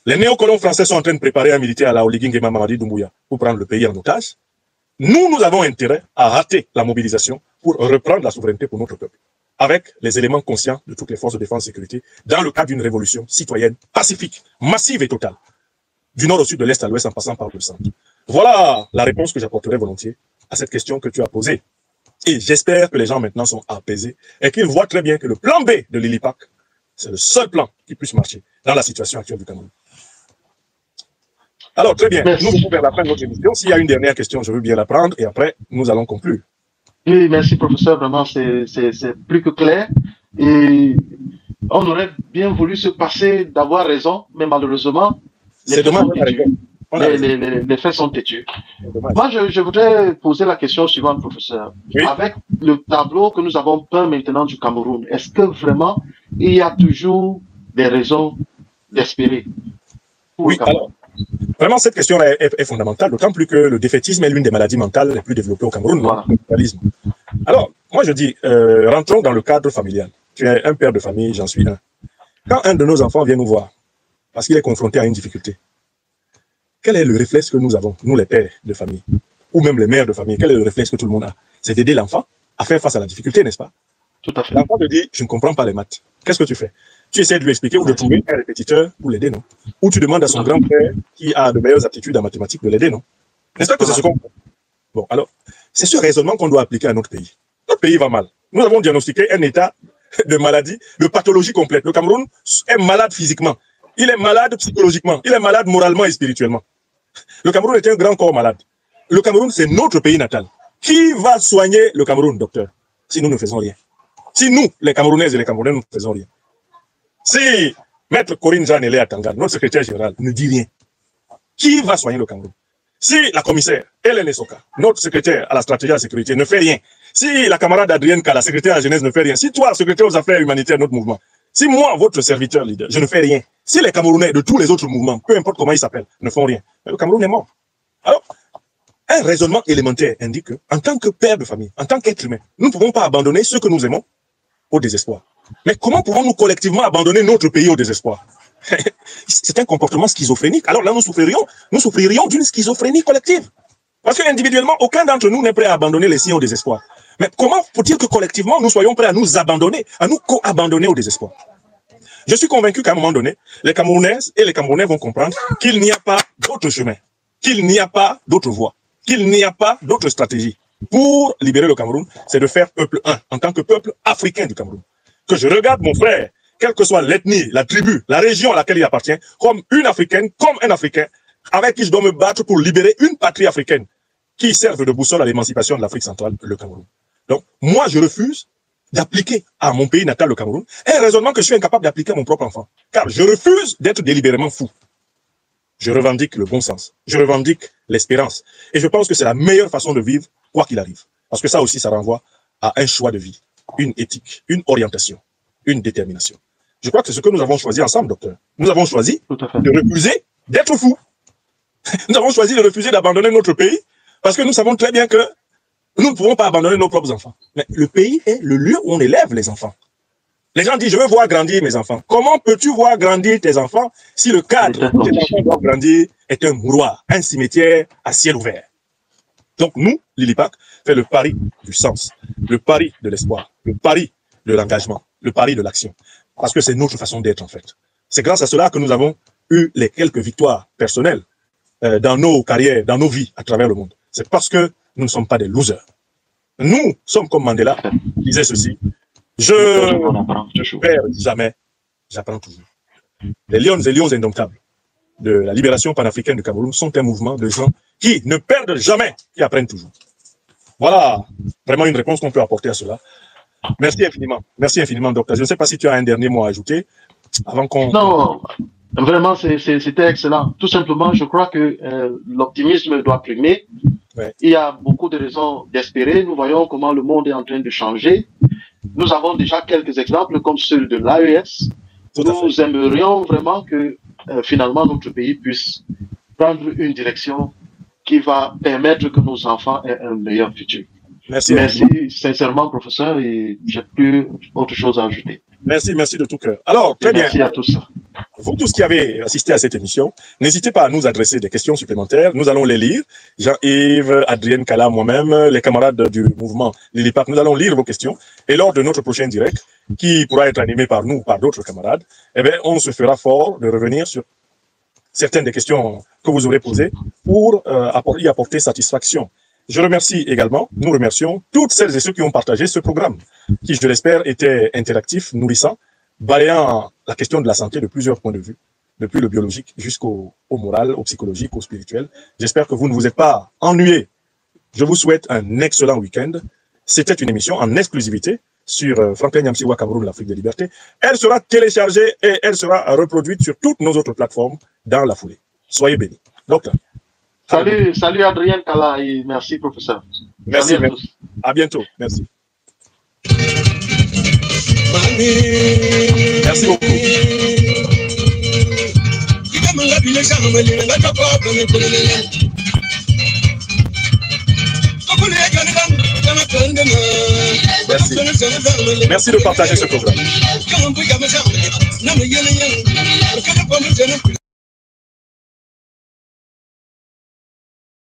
Les néocolons français sont en train de préparer un militaire à la Oligui Nguema Mamadi Doumbouya pour prendre le pays en otage. Nous avons intérêt à rater la mobilisation pour reprendre la souveraineté pour notre peuple, avec les éléments conscients de toutes les forces de défense et de sécurité, dans le cadre d'une révolution citoyenne pacifique, massive et totale, du nord au sud, de l'est à l'ouest, en passant par le centre. Voilà la réponse que j'apporterai volontiers à cette question que tu as posée. Et j'espère que les gens maintenant sont apaisés et qu'ils voient très bien que le plan B de l'ILIPAC, c'est le seul plan qui puisse marcher dans la situation actuelle du Cameroun. Alors, très bien. Merci. Nous allons vers la fin de notre émission. S'il y a une dernière question, je veux bien la prendre et après, nous allons conclure. Oui, merci, professeur. Vraiment, c'est plus que clair. Et on aurait bien voulu se passer d'avoir raison, mais malheureusement, C'est dommage. les faits sont têtus. Moi, je voudrais poser la question suivante, professeur. Oui. Avec le tableau que nous avons peint maintenant du Cameroun, est-ce que vraiment il y a toujours des raisons d'espérer pour Oui, le Cameroun? alors, vraiment, cette question est fondamentale, d'autant plus que le défaitisme est l'une des maladies mentales les plus développées au Cameroun, Voilà. le mentalisme. Alors, moi je dis, rentrons dans le cadre familial. Tu es un père de famille, j'en suis un. Quand un de nos enfants vient nous voir, parce qu'il est confronté à une difficulté, quel est le réflexe que nous avons, nous les pères de famille, ou même les mères de famille, quel est le réflexe que tout le monde a? C'est d'aider l'enfant à faire face à la difficulté, n'est-ce pas? Tout à fait. L'enfant te dit, je ne comprends pas les maths. Qu'est-ce que tu fais? Tu essaies de lui expliquer ou de trouver un répétiteur pour l'aider, non? Ou tu demandes à son grand frère qui a de meilleures aptitudes en mathématiques de l'aider, non? N'est-ce pas que c'est ce qu'on fait? Bon, alors, c'est ce raisonnement qu'on doit appliquer à notre pays. Notre pays va mal. Nous avons diagnostiqué un état de maladie, de pathologie complète. Le Cameroun est malade physiquement. Il est malade psychologiquement. Il est malade moralement et spirituellement. Le Cameroun est un grand corps malade. Le Cameroun, c'est notre pays natal. Qui va soigner le Cameroun, docteur, si nous ne faisons rien? Si nous, les Camerounaises et les Camerounais, nous ne faisons rien. Si Maître Corinne Jeanne à Tanga, notre secrétaire général, ne dit rien, qui va soigner le Cameroun? Si la commissaire Hélène Soka, notre secrétaire à la stratégie de la sécurité, ne fait rien, si la camarade Adrienne Kala, secrétaire à la jeunesse, ne fait rien, si toi, secrétaire aux affaires humanitaires de notre mouvement, si moi, votre serviteur leader, je ne fais rien, si les Camerounais de tous les autres mouvements, peu importe comment ils s'appellent, ne font rien, le Cameroun est mort. Alors, un raisonnement élémentaire indique que, en tant que père de famille, en tant qu'être humain, nous ne pouvons pas abandonner ceux que nous aimons au désespoir. Mais comment pouvons-nous collectivement abandonner notre pays au désespoir? C'est un comportement schizophrénique. Alors là, nous souffririons d'une schizophrénie collective. Parce qu'individuellement, aucun d'entre nous n'est prêt à abandonner les siens au désespoir. Mais comment faut-il que collectivement, nous soyons prêts à nous abandonner, à nous co-abandonner au désespoir? Je suis convaincu qu'à un moment donné, les Camerounaises et les Camerounais vont comprendre qu'il n'y a pas d'autre chemin, qu'il n'y a pas d'autre voie, qu'il n'y a pas d'autre stratégie. Pour libérer le Cameroun, c'est de faire peuple un, en tant que peuple africain du Cameroun. Que je regarde mon frère, quelle que soit l'ethnie, la tribu, la région à laquelle il appartient, comme une Africaine, comme un Africain, avec qui je dois me battre pour libérer une patrie africaine qui serve de boussole à l'émancipation de l'Afrique centrale, le Cameroun. Donc, moi, je refuse d'appliquer à mon pays natal, le Cameroun, un raisonnement que je suis incapable d'appliquer à mon propre enfant. Car je refuse d'être délibérément fou. Je revendique le bon sens. Je revendique l'espérance. Et je pense que c'est la meilleure façon de vivre, quoi qu'il arrive. Parce que ça aussi, ça renvoie à un choix de vie, une éthique, une orientation, une détermination. Je crois que c'est ce que nous avons choisi ensemble, docteur. Nous avons choisi de refuser d'être fous. Nous avons choisi de refuser d'abandonner notre pays parce que nous savons très bien que nous ne pouvons pas abandonner nos propres enfants. Mais le pays est le lieu où on élève les enfants. Les gens disent, je veux voir grandir mes enfants. Comment peux-tu voir grandir tes enfants si le cadre où tes enfants doivent grandir est un mouroir, un cimetière à ciel ouvert? Donc nous, l'ILIPAC, fait le pari du sens, le pari de l'espoir, le pari de l'engagement, le pari de l'action. Parce que c'est notre façon d'être en fait. C'est grâce à cela que nous avons eu les quelques victoires personnelles dans nos carrières, dans nos vies à travers le monde. C'est parce que nous ne sommes pas des losers. Nous sommes comme Mandela, qui disait ceci, je ne perds jamais, j'apprends toujours. Les lions et lions indomptables de la libération panafricaine du Cameroun sont un mouvement de gens qui ne perdent jamais, qui apprennent toujours. Voilà vraiment une réponse qu'on peut apporter à cela. Merci infiniment, docteur. Je ne sais pas si tu as un dernier mot à ajouter avant qu'on... Non, vraiment, c'était excellent. Tout simplement, je crois que l'optimisme doit primer. Ouais. Il y a beaucoup de raisons d'espérer. Nous voyons comment le monde est en train de changer. Nous avons déjà quelques exemples comme ceux de l'AES. Nous aimerions vraiment que finalement notre pays puisse prendre une direction qui va permettre que nos enfants aient un meilleur futur. Merci sincèrement, professeur, et j'ai plus autre chose à ajouter. Merci, merci de tout cœur. Alors, très bien. Merci à tous. Vous tous qui avez assisté à cette émission, n'hésitez pas à nous adresser des questions supplémentaires. Nous allons les lire. Jean-Yves, Adrienne Kala, moi-même, les camarades du mouvement Lilipac, nous allons lire vos questions. Et lors de notre prochain direct, qui pourra être animé par nous, par d'autres camarades, eh bien, on se fera fort de revenir sur certaines des questions que vous aurez posées pour y apporter satisfaction. Je remercie également, nous remercions toutes celles et ceux qui ont partagé ce programme, qui, je l'espère, était interactif, nourrissant, balayant la question de la santé de plusieurs points de vue, depuis le biologique jusqu'au moral, au psychologique, au spirituel. J'espère que vous ne vous êtes pas ennuyés. Je vous souhaite un excellent week-end. C'était une émission en exclusivité sur Franklin Nyamsiwa Cameroun, l'Afrique des libertés. Elle sera téléchargée et elle sera reproduite sur toutes nos autres plateformes dans la foulée. Soyez bénis. Docteur. Salut Adrien Kala et merci professeur. Merci à tous. À bientôt. Merci. Merci beaucoup. Merci. Merci de partager ce programme.